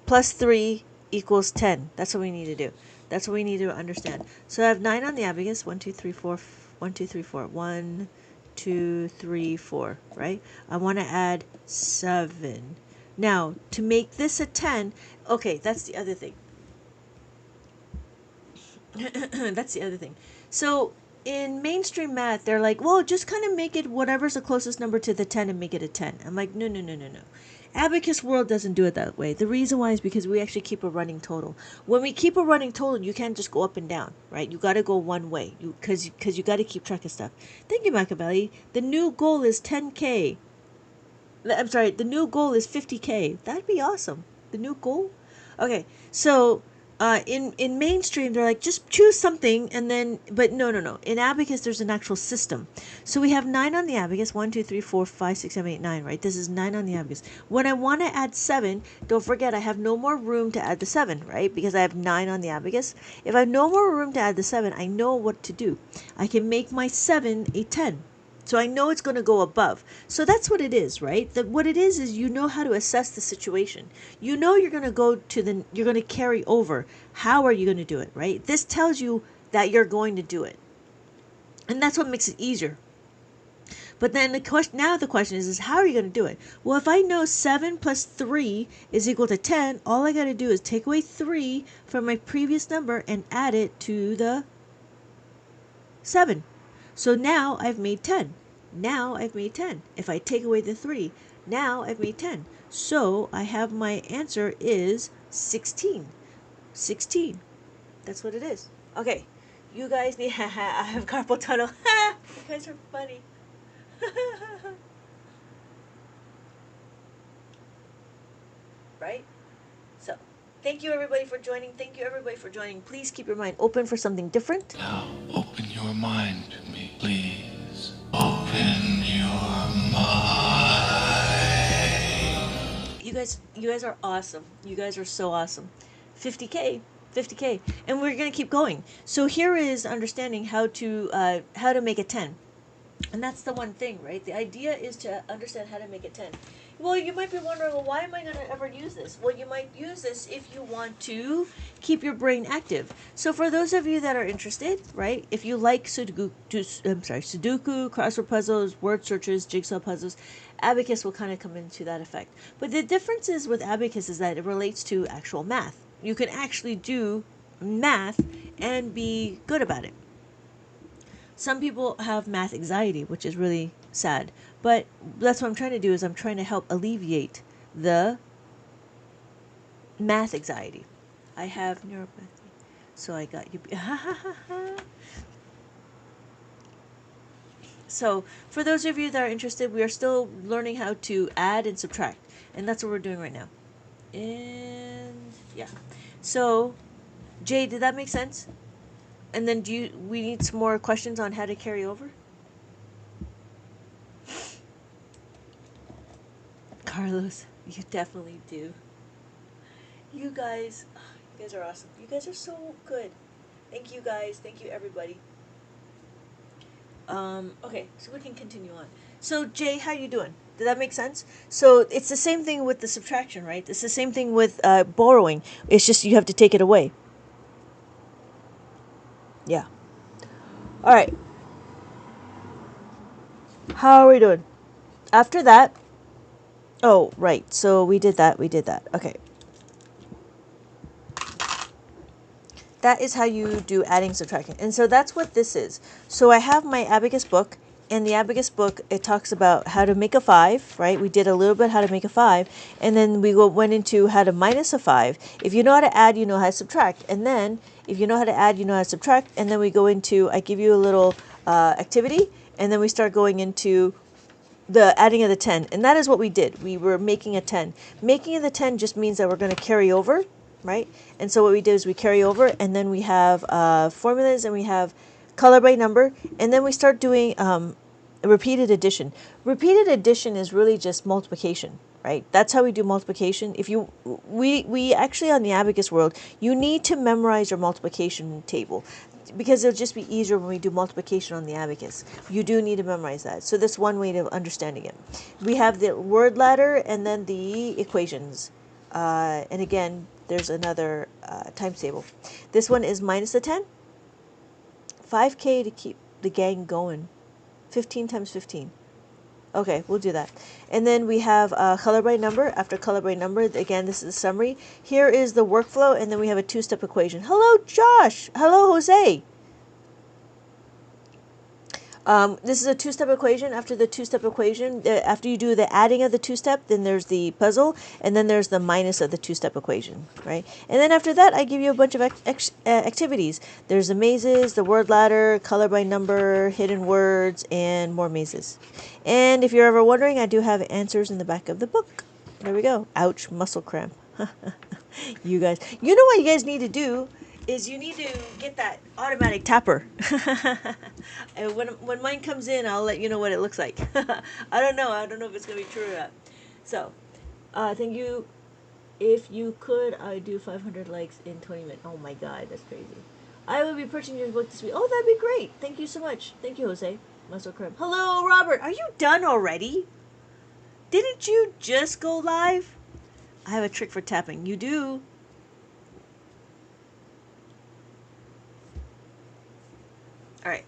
plus 3 equals 10. That's what we need to do. That's what we need to understand. So I have 9 on the abacus. 1, 2, 3, 4. 1, 2, 3, 4. 1, 2, 3, 4. Right? I want to add 7. Now, to make this a 10, okay, that's the other thing. That's the other thing. So in mainstream math, they're like, well, just kind of make it whatever's the closest number to the 10 and make it a 10. I'm like, no. Abacus World doesn't do it that way. The reason why is because we actually keep a running total. When we keep a running total, you can't just go up and down, right? You got to go one way because you got to keep track of stuff. Thank you, Machiavelli. The new goal is 10K. I'm sorry, the new goal is 50K. That'd be awesome. The new goal? Okay, so in mainstream, they're like, just choose something and then, but no. In Abacus, there's an actual system. So we have 9 on the Abacus, 1, 2, 3, 4, 5, 6, 7, 8, 9, right? This is 9 on the Abacus. When I want to add 7, don't forget I have no more room to add the 7, right? Because I have 9 on the Abacus. If I have no more room to add the 7, I know what to do. I can make my 7 a 10. So I know it's going to go above. So that's what it is, right? What it is you know how to assess the situation. You know you're going to you're going to carry over. How are you going to do it, right? This tells you that you're going to do it. And that's what makes it easier. But then the question is how are you going to do it? Well, if I know 7 plus 3 is equal to 10, all I got to do is take away 3 from my previous number and add it to the 7. So now I've made 10. Now I've made 10. If I take away the 3, now I've made 10. So I have my answer is 16. 16. That's what it is. Okay. You guys need... I have carpal tunnel. You guys are funny. Right? So, thank you everybody for joining. Please keep your mind open for something different. Now, open your mind to me, please. Open your mind. You guys are awesome. You guys are so awesome. 50K. And we're going to keep going. So here is understanding how to make a 10. And that's the one thing, right? The idea is to understand how to make it 10. Well, you might be wondering, well, why am I going to ever use this? Well, you might use this if you want to keep your brain active. So for those of you that are interested, right, if you like Sudoku, crossword puzzles, word searches, jigsaw puzzles, Abacus will kind of come into that effect. But the difference is with Abacus is that it relates to actual math. You can actually do math and be good about it. Some people have math anxiety, which is really sad. But that's what I'm trying to do is I'm trying to help alleviate the math anxiety. I have neuropathy. So I got you. So for those of you that are interested, we are still learning how to add and subtract, and that's what we're doing right now. And yeah, so Jay, did that make sense? And then we need some more questions on how to carry over? Carlos, you definitely do. You guys, you guys are awesome. You guys are so good. Thank you guys. Thank you everybody. Okay, so we can continue on. So Jay, how you doing? Did that make sense? So it's the same thing with the subtraction, right? It's the same thing with borrowing. It's just you have to take it away. Yeah. All right. How are we doing? After that, oh, right. So we did that. We did that. Okay. That is how you do adding, subtracting. And so that's what this is. So I have my Abacus book. In the Abacus book, it talks about how to make a 5, right? We did a little bit how to make a 5. And then we went into how to minus a 5. If you know how to add, you know how to subtract. And then if you know how to add, you know how to subtract. And then we go into, I give you a little activity. And then we start going into the adding of the 10. And that is what we did. We were making a 10. Making of the 10 just means that we're going to carry over, right? And so what we did is we carry over, and then we have formulas, and we have color by number, and then we start doing repeated addition. Repeated addition is really just multiplication, right? That's how we do multiplication. If you, we actually on the Abacus world, you need to memorize your multiplication table, because it'll just be easier when we do multiplication on the Abacus. You do need to memorize that. So that's one way of understanding it. We have the word ladder and then the equations. And again, there's another times table. This one is minus the 10. 5K to keep the gang going. 15 times 15. Okay, we'll do that. And then we have color by number. After color by number, again, this is a summary. Here is the workflow, and then we have a two-step equation. Hello, Josh. Hello, Jose. This is a two-step equation. After the two-step equation, after you do the adding of the two-step, then there's the puzzle, and then there's the minus of the two-step equation, right? And then after that, I give you a bunch of activities. There's the mazes, the word ladder, color by number, hidden words, and more mazes. And if you're ever wondering, I do have answers in the back of the book. There we go. Ouch, muscle cramp. You guys, you know what you guys need to do is you need to get that automatic tapper. And when mine comes in, I'll let you know what it looks like. I don't know if it's gonna be true or not. So, thank you. If you could, I'd do 500 likes in 20 minutes. Oh my God, that's crazy. I will be purchasing your book this week. Oh, that'd be great. Thank you so much. Thank you, Jose. Muscle cramp. Hello, Robert. Are you done already? Didn't you just go live? I have a trick for tapping. You do. All right.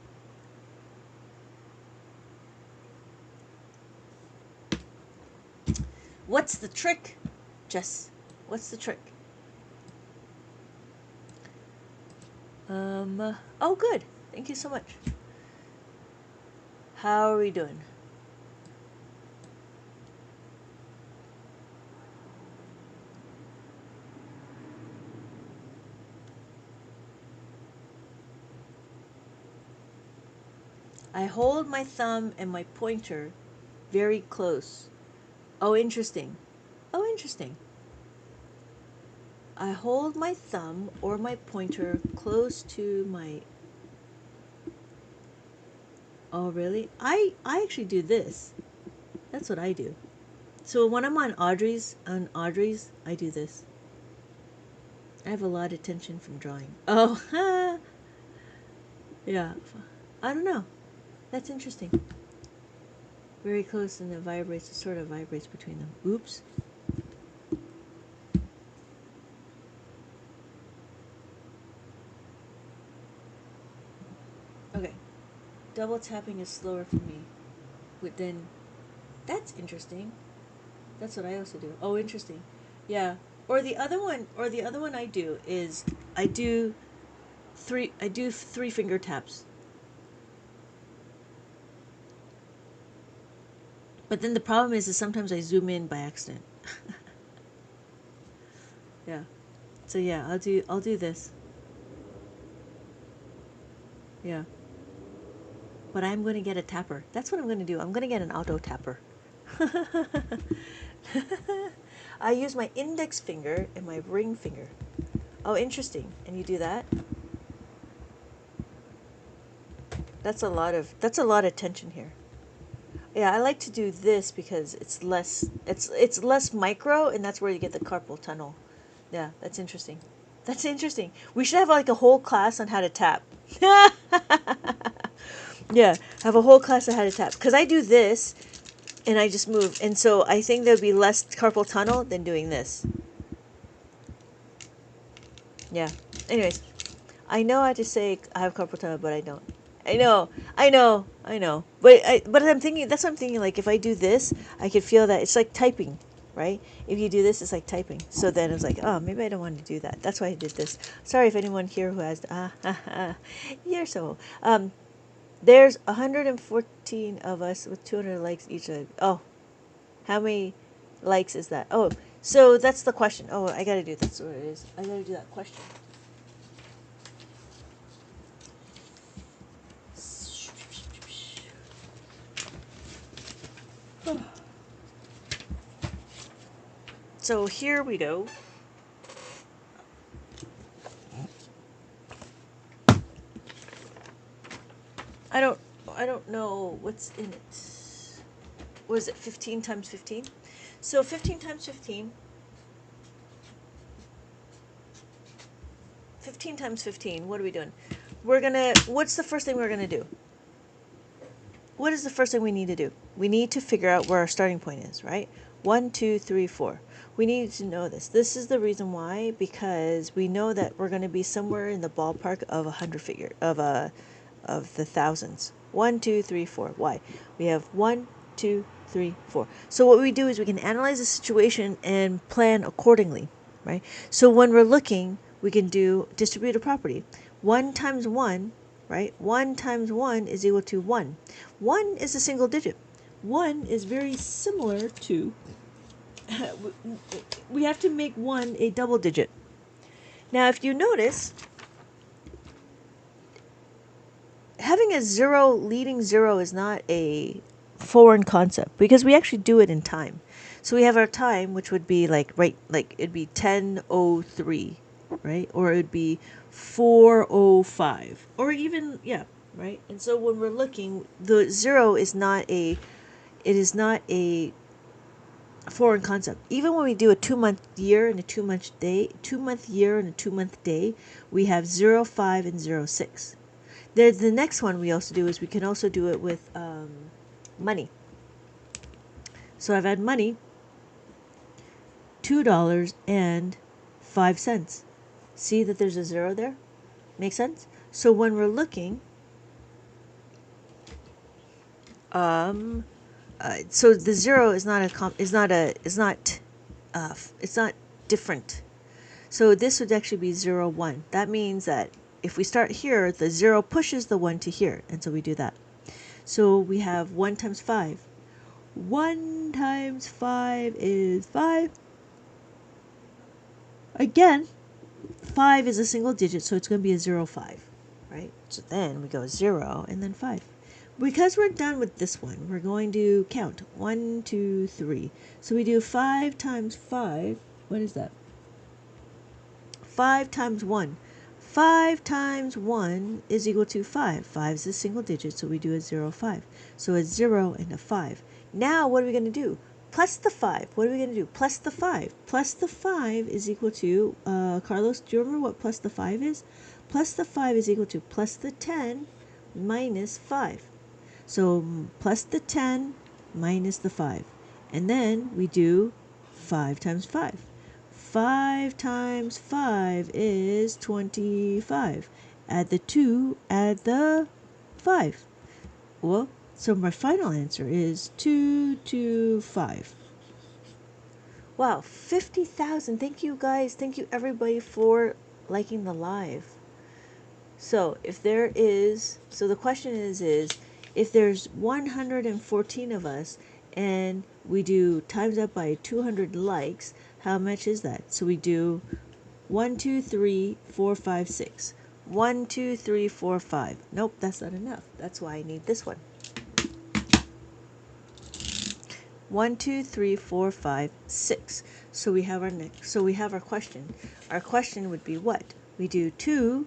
What's the trick, Jess? What's the trick? Oh, good. Thank you so much. How are we doing? I hold my thumb and my pointer very close. Oh, interesting. Oh, interesting. I hold my thumb or my pointer close to my... Oh, really? I actually do this. That's what I do. So when I'm on Audrey's, I do this. I have a lot of tension from drawing. Oh, yeah. I don't know. That's interesting. Very close, and it vibrates. It sort of vibrates between them. Oops. Okay. Double tapping is slower for me. But then, that's interesting. That's what I also do. Oh, interesting. Yeah. Or the other one I do is I do three finger taps. But then the problem is sometimes I zoom in by accident. Yeah. So yeah, I'll do this. Yeah. but I'm going to get a tapper. That's what I'm going to do. I'm going to get an auto tapper. I use my index finger and my ring finger. Oh, interesting. And you do that? That's a lot of tension here. Yeah, I like to do this because it's less micro, and that's where you get the carpal tunnel. Yeah, that's interesting. That's interesting. We should have like a whole class on how to tap. Yeah, have a whole class on how to tap. Because I do this, and I just move. And so I think there'd be less carpal tunnel than doing this. Yeah. Anyways, I know I just say I have carpal tunnel, but I don't. I know. But I'm thinking, that's what I'm thinking, like if I do this, I could feel that it's like typing, right? If you do this, it's like typing. So then it's like, oh, maybe I don't want to do that. That's why I did this. Sorry if anyone here who has, you're so, there's 114 of us with 200 likes each. Oh, how many likes is that? Oh, so that's the question. Oh, I gotta do, that's what it is. I gotta do that question. So here we go. I don't know what's in it. Was it 15 times 15? So 15 times 15. 15 times 15. What are we doing? What's the first thing we're gonna do? What is the first thing we need to do? We need to figure out where our starting point is, right? 1, 2, 3, 4. We need to know this. This is the reason why, because we know that we're going to be somewhere in the ballpark of 100 figure of the thousands. 1, 2, 3, 4. Why? We have 1, 2, 3, 4. So what we do is we can analyze the situation and plan accordingly, right? So when we're looking, we can do distributive property. 1 times 1, right? 1 times 1 is equal to 1. 1 is a single digit. 1 is very similar to, we have to make 1 a double digit. Now, if you notice, having a zero leading zero is not a foreign concept because we actually do it in time. So we have our time, which would be like, right, like it'd be 10:03, right? Or it'd be 4:05, or even, yeah, right? And so when we're looking, the zero is not a, it is not a foreign concept. Even when we do a 2-month year and a 2-month day, 2-month year and a 2-month day, we have 0, 5, and 0, 6. There's the next one we also do is we can also do it with money. So I've had money, $2.05. See that there's a 0 there? Make sense? So when we're looking, so the 0 is not different. So this would actually be 0, 1. That means that if we start here, the 0 pushes the 1 to here, and so we do that. So we have 1 times 5. 1 times 5 is 5. Again, 5 is a single digit, so it's going to be a 0, 5, right? So then we go 0 and then 5. Because we're done with this one, we're going to count 1, 2, 3. So we do 5 times 5. What is that? 5 times 1. 5 times 1 is equal to 5. 5 is a single digit, so we do a 0, 5. So a 0 and a 5. Now what are we going to do? Plus the 5. What are we going to do? Plus the 5. Plus the 5 is equal to, Carlos, do you remember what plus the 5 is? Plus the 5 is equal to plus the 10 minus 5. So plus the 10 minus the 5. And then we do 5 times 5. 5 times 5 is 25. Add the 2, add the 5. Well, so my final answer is 225. Wow, 50,000. Thank you guys. Thank you everybody for liking the live. So if there is, so the question is if there's 114 of us and we do times that by 200 likes, how much is that? So we do 1, 2, 3, 4, 5, 6. 1, 2, 3, 4, 5. Nope, that's not enough. That's why I need this one. 1, 2, 3, 4, 5, 6. So we have our next. So we have our question. Our question would be what? We do 2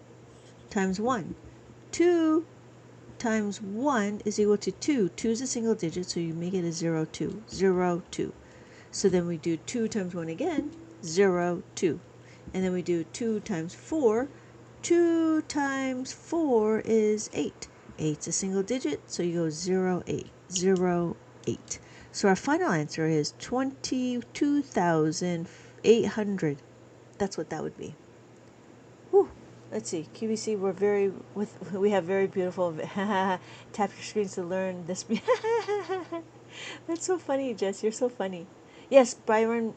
times 1. 2 times 1 is equal to 2. 2 is a single digit, so you make it a 0, 2. 0, 2. So then we do 2 times 1 again, 0, 2. And then we do 2 times 4. 2 times 4 is 8. 8's a single digit, so you go 0, 8. 0, 8. So our final answer is 22,800. That's what that would be. Whew. Let's see. QVC, we have very beautiful. Tap your screens to learn this. That's so funny, Jess. You're so funny. Yes, Byron.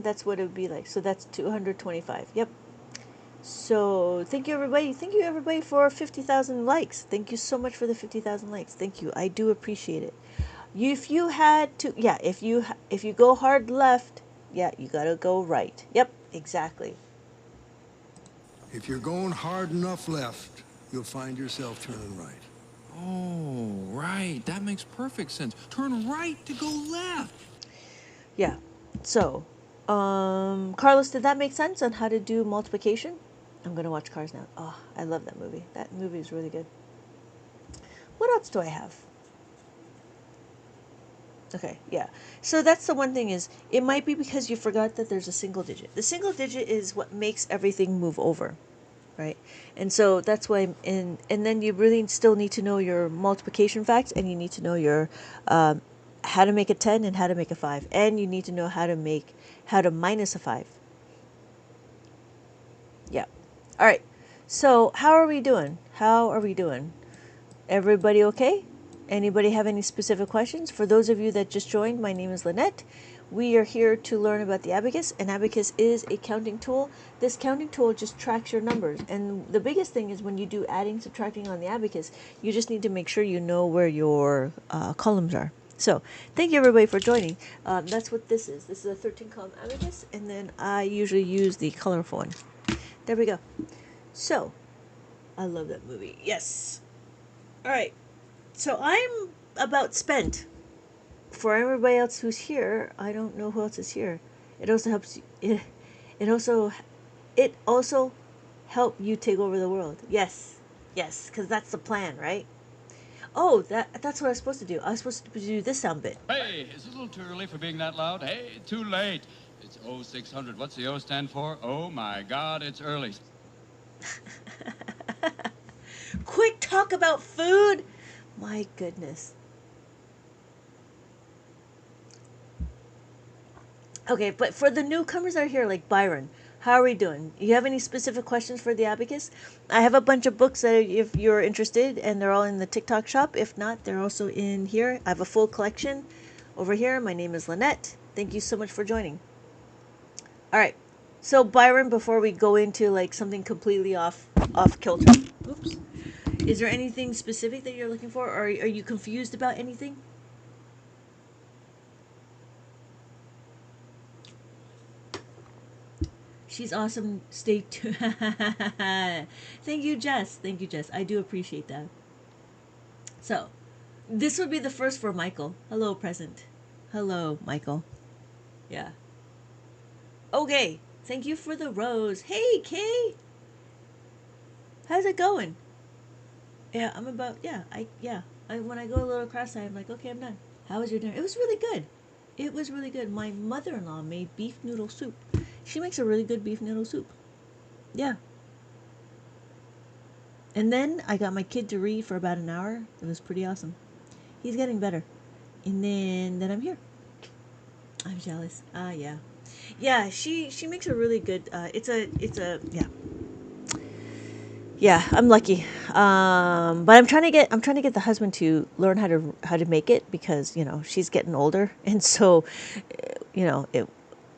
That's what it would be like. So that's 225. Yep. So thank you, everybody. Thank you, everybody, for 50,000 likes. Thank you so much for the 50,000 likes. Thank you. I do appreciate it. If you had to, yeah, if you go hard left, yeah, you gotta go right. Yep, exactly. If you're going hard enough left, you'll find yourself turning right. Oh, right. That makes perfect sense. Turn right to go left. Yeah. So, Carlos, did that make sense on how to do multiplication? I'm gonna watch Cars now. Oh, I love that movie. That movie is really good. What else do I have? Okay, yeah. So that's the one thing is, it might be because you forgot that there's a single digit. The single digit is what makes everything move over, right? And so that's why, and then you really still need to know your multiplication facts, and you need to know your, how to make a 10 and how to make a 5. And you need to know how to minus a 5. Yeah. All right. So how are we doing? Everybody okay? Anybody have any specific questions? For those of you that just joined, my name is Lynette. We are here to learn about the Abacus, and Abacus is a counting tool. This counting tool just tracks your numbers, and the biggest thing is when you do adding, subtracting on the Abacus, you just need to make sure you know where your columns are. So, thank you everybody for joining. That's what this is. This is a 13-column Abacus, and then I usually use the colorful one. There we go. So, I love that movie. Yes. All right. So I'm about spent. For everybody else who's here, I don't know who else is here. It also helps you. It also help you take over the world. Yes, because that's the plan, right? Oh, that's what I was supposed to do. I was supposed to do this sound bit. Hey, it's a little too early for being that loud. Hey, too late. It's 0600. What's the O stand for? Oh my God, it's early. Quick talk about food. My goodness. Okay, but for the newcomers that are here, like Byron, how are we doing? You have any specific questions for the Abacus? I have a bunch of books that if you're interested, and they're all in the TikTok shop. If not, they're also in here. I have a full collection over here. My name is Lynette. Thank you so much for joining. All right. So Byron, before we go into like something completely off kilter. Oops. Is there anything specific that you're looking for, or are you confused about anything? She's awesome. Stay tuned. Thank you, Jess. I do appreciate that. So, this would be the first for Michael. Hello, present. Hello, Michael. Yeah. Okay. Thank you for the rose. Hey, Kay. How's it going? Yeah, I'm about, when I go a little cross-eyed, I'm like, okay, I'm done. How was your dinner? It was really good. My mother-in-law made beef noodle soup. She makes a really good beef noodle soup. Yeah. And then I got my kid to read for about an hour. It was pretty awesome. He's getting better. And then I'm here. I'm jealous. Yeah. Yeah, she makes a really good, yeah. Yeah, I'm lucky. But I'm trying to get the husband to learn how to make it, because, she's getting older. And so,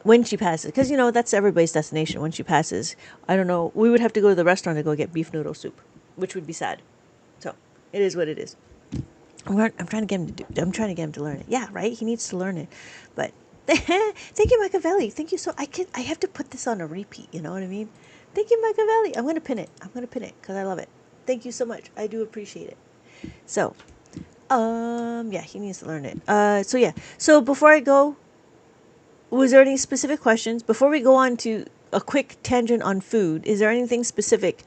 when she passes, because, that's everybody's destination. When she passes, I don't know, we would have to go to the restaurant to go get beef noodle soup, which would be sad. So it is what it is. I'm trying to get him to learn it. Yeah, right. He needs to learn it. But thank you, Machiavelli. Thank you. I have to put this on a repeat. You know what I mean? Thank you, Machiavelli. I'm going to pin it. I'm going to pin it because I love it. Thank you so much. I do appreciate it. So, yeah, he needs to learn it. So yeah. So before I go, was there any specific questions? Before we go on to a quick tangent on food, is there anything specific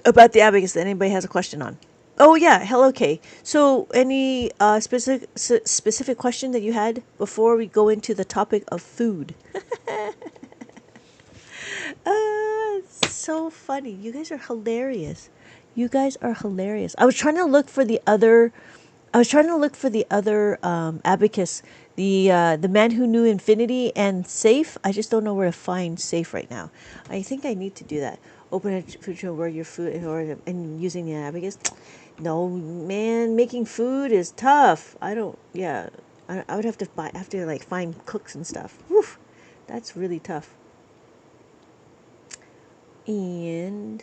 about the abacus that anybody has a question on? Oh yeah, hello Kay. So any specific question that you had before we go into the topic of food? So funny. You guys are hilarious. You guys are hilarious. I was trying to look for the other. Abacus, the man who knew infinity and safe. I just don't know where to find safe right now. I think I need to do that. Open a future where your food or and using the abacus. No man, making food is tough. I don't. Yeah, I would have to buy. Have to like find cooks and stuff. Whew, that's really tough. And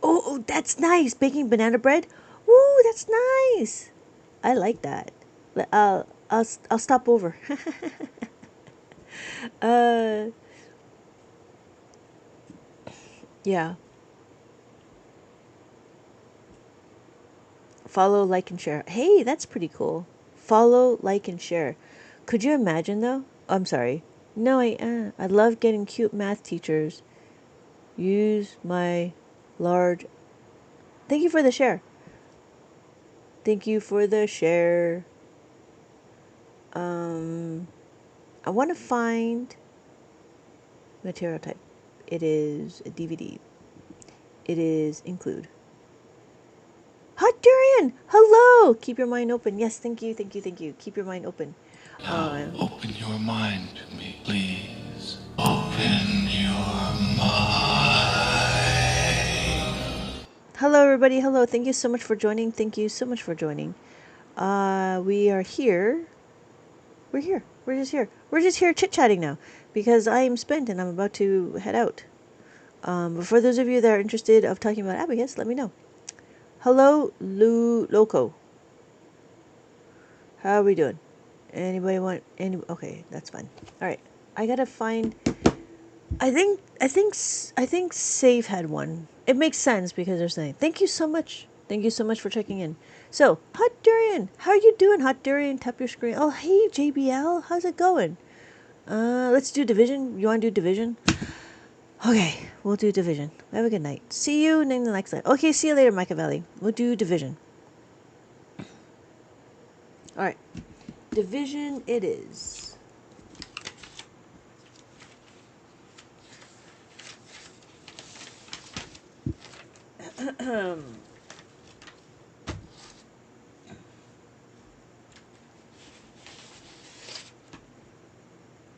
oh, that's nice. Baking banana bread. Ooh, that's nice. I like that. I'll stop over. uh, yeah. Follow, like, and share. Hey, that's pretty cool. Follow, like, and share. Could you imagine though? I'm sorry. No, I love getting cute math teachers. Use my large. Thank you for the share. Thank you for the share. I want to find material type. It is a DVD. It is include. Hot durian! Hello! Keep your mind open. Yes, thank you, thank you, thank you. Keep your mind open. Open your mind to me, please. Open your mind. Hello, everybody. Hello. Thank you so much for joining. Thank you so much for joining. We are here. We're here. We're just here. We're just here chit-chatting now because I am spent and I'm about to head out. But for those of you that are interested of talking about abacus, let me know. Hello, Loco. How are we doing? Anybody want any? Okay, that's fine. All right, I gotta find. I think Save had one. It makes sense because they're saying thank you so much. Thank you so much for checking in. So, Hot Durian, how are you doing, Hot Durian? Tap your screen. Oh, hey JBL, how's it going? Let's do division. You want to do division? Okay, we'll do division. Have a good night. See you in the next night. Okay, see you later, Machiavelli. We'll do division. All right, division it is.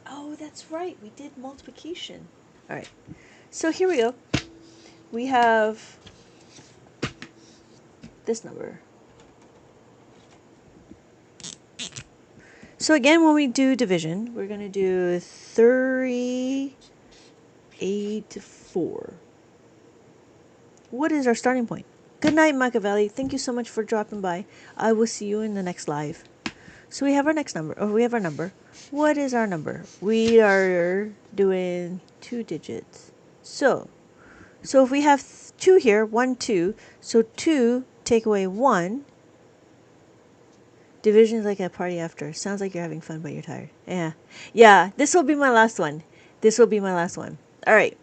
Oh, that's right. We did multiplication. All right. So here we go. We have this number. So again, when we do division, we're going to do 384. What is our starting point? Good night, Machiavelli. Thank you so much for dropping by. I will see you in the next live. So we have our next number. Oh, we have our number. What is our number? We are doing 2 digits. So if we have 2 here, 1, 2. So 2 take away 1. Division is like a party after. Sounds like you're having fun, but you're tired. Yeah. Yeah, this will be my last one. This will be my last one. All right.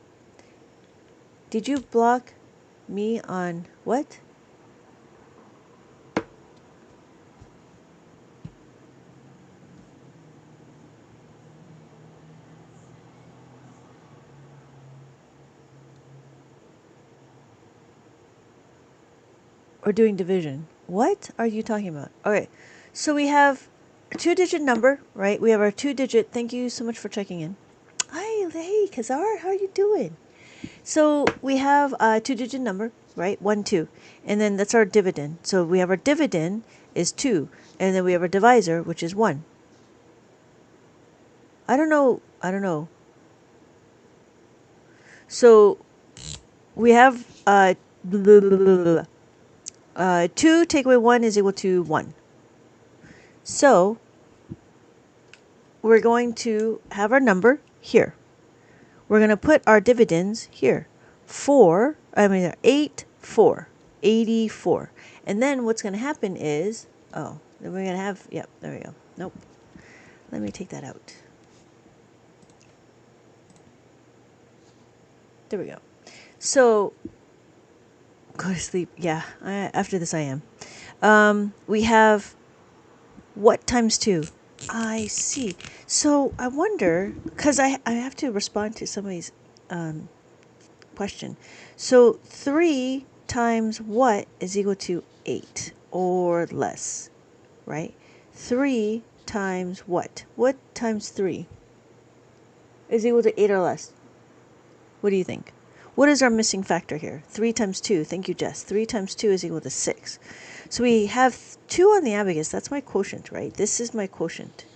Did you block me on what? Or doing division. What are you talking about? Okay. So we have a 2-digit number, right? We have our 2-digit. Thank you so much for checking in. Hi, hey, Kazar, how are you doing? So we have a 2-digit number, right? 1, 2. And then that's our dividend. So we have our dividend is 2. And then we have our divisor, which is 1. I don't know. So we have 2 take away 1 is equal to 1. So we're going to have our number here. we're going to put our dividends here. 8, 4, 84. And then what's going to happen is, then we're going to have, yep, there we go. Nope. Let me take that out. There we go. So, go to sleep. Yeah, after this I am. We have what times 2? I see. So I wonder, because I have to respond to somebody's question. So 3 times what is equal to 8 or less, right? 3 times what? What times 3 is equal to 8 or less? What do you think? What is our missing factor here? 3 times 2. Thank you, Jess. 3 times 2 is equal to 6. So we have 2 on the abacus. That's my quotient, right? This is my quotient.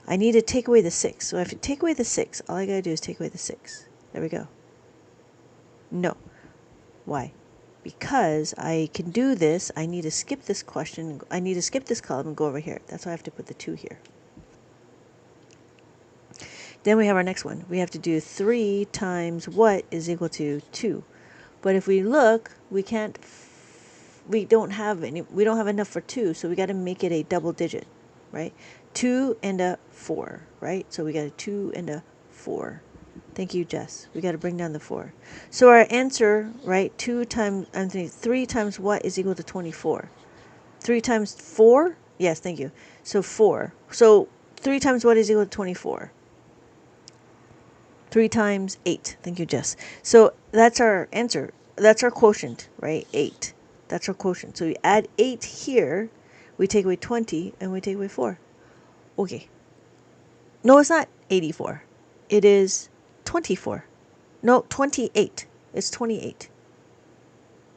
I need to take away the 6. So if I take away the 6, all I got to do is take away the 6. There we go. No. Why? Because I can do this. I need to skip this question. I need to skip this column and go over here. That's why I have to put the 2 here. Then we have our next one. We have to do 3 times what is equal to 2. But if we look, we don't have enough for 2, so we got to make it a double digit, right? 2 and a 4, right? So we got a 2 and a 4. Thank you, Jess. We got to bring down the 4. So our answer, right? 3 times what is equal to 24? 3 times 4? Yes, thank you. So 4. So 3 times what is equal to 24? 3 times 8. Thank you, Jess. So that's our answer. That's our quotient, right? 8. That's our quotient. So we add 8 here. We take away 20 and we take away 4. Okay. No, it's not 84. It is 24. No, 28. It's 28.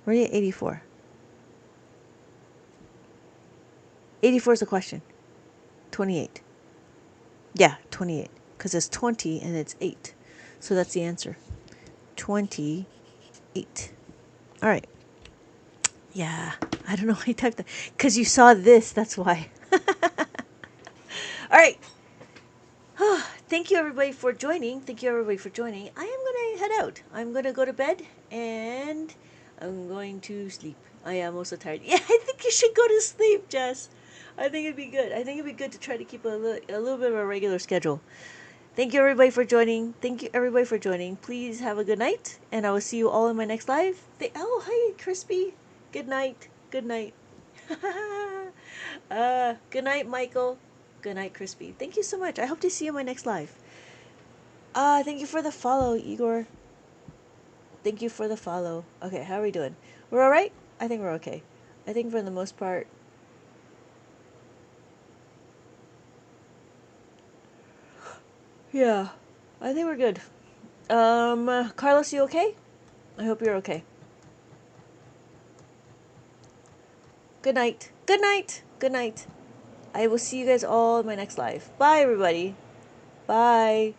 Where are you at 84? 84 is the question. 28. Yeah, 28. Because it's 20 and it's 8. So that's the answer. 28. All right. Yeah, I don't know why I typed that. Because you saw this, that's why. All right. Thank you, everybody, for joining. I am going to head out. I'm going to go to bed, and I'm going to sleep. I am also tired. Yeah, I think you should go to sleep, Jess. I think it'd be good. I think it'd be good to try to keep a little bit of a regular schedule. Thank you, everybody, for joining. Please have a good night, and I will see you all in my next live. Oh, hi, Crispy. Good night. Good night, Michael. Good night, Crispy. Thank you so much. I hope to see you in my next live. Thank you for the follow, Igor. Thank you for the follow. Okay, how are we doing? We're all right? I think we're okay. I think for the most part. Yeah, I think we're good. Carlos, you okay? I hope you're okay. Good night. Good night. Good night. I will see you guys all in my next live. Bye, everybody. Bye.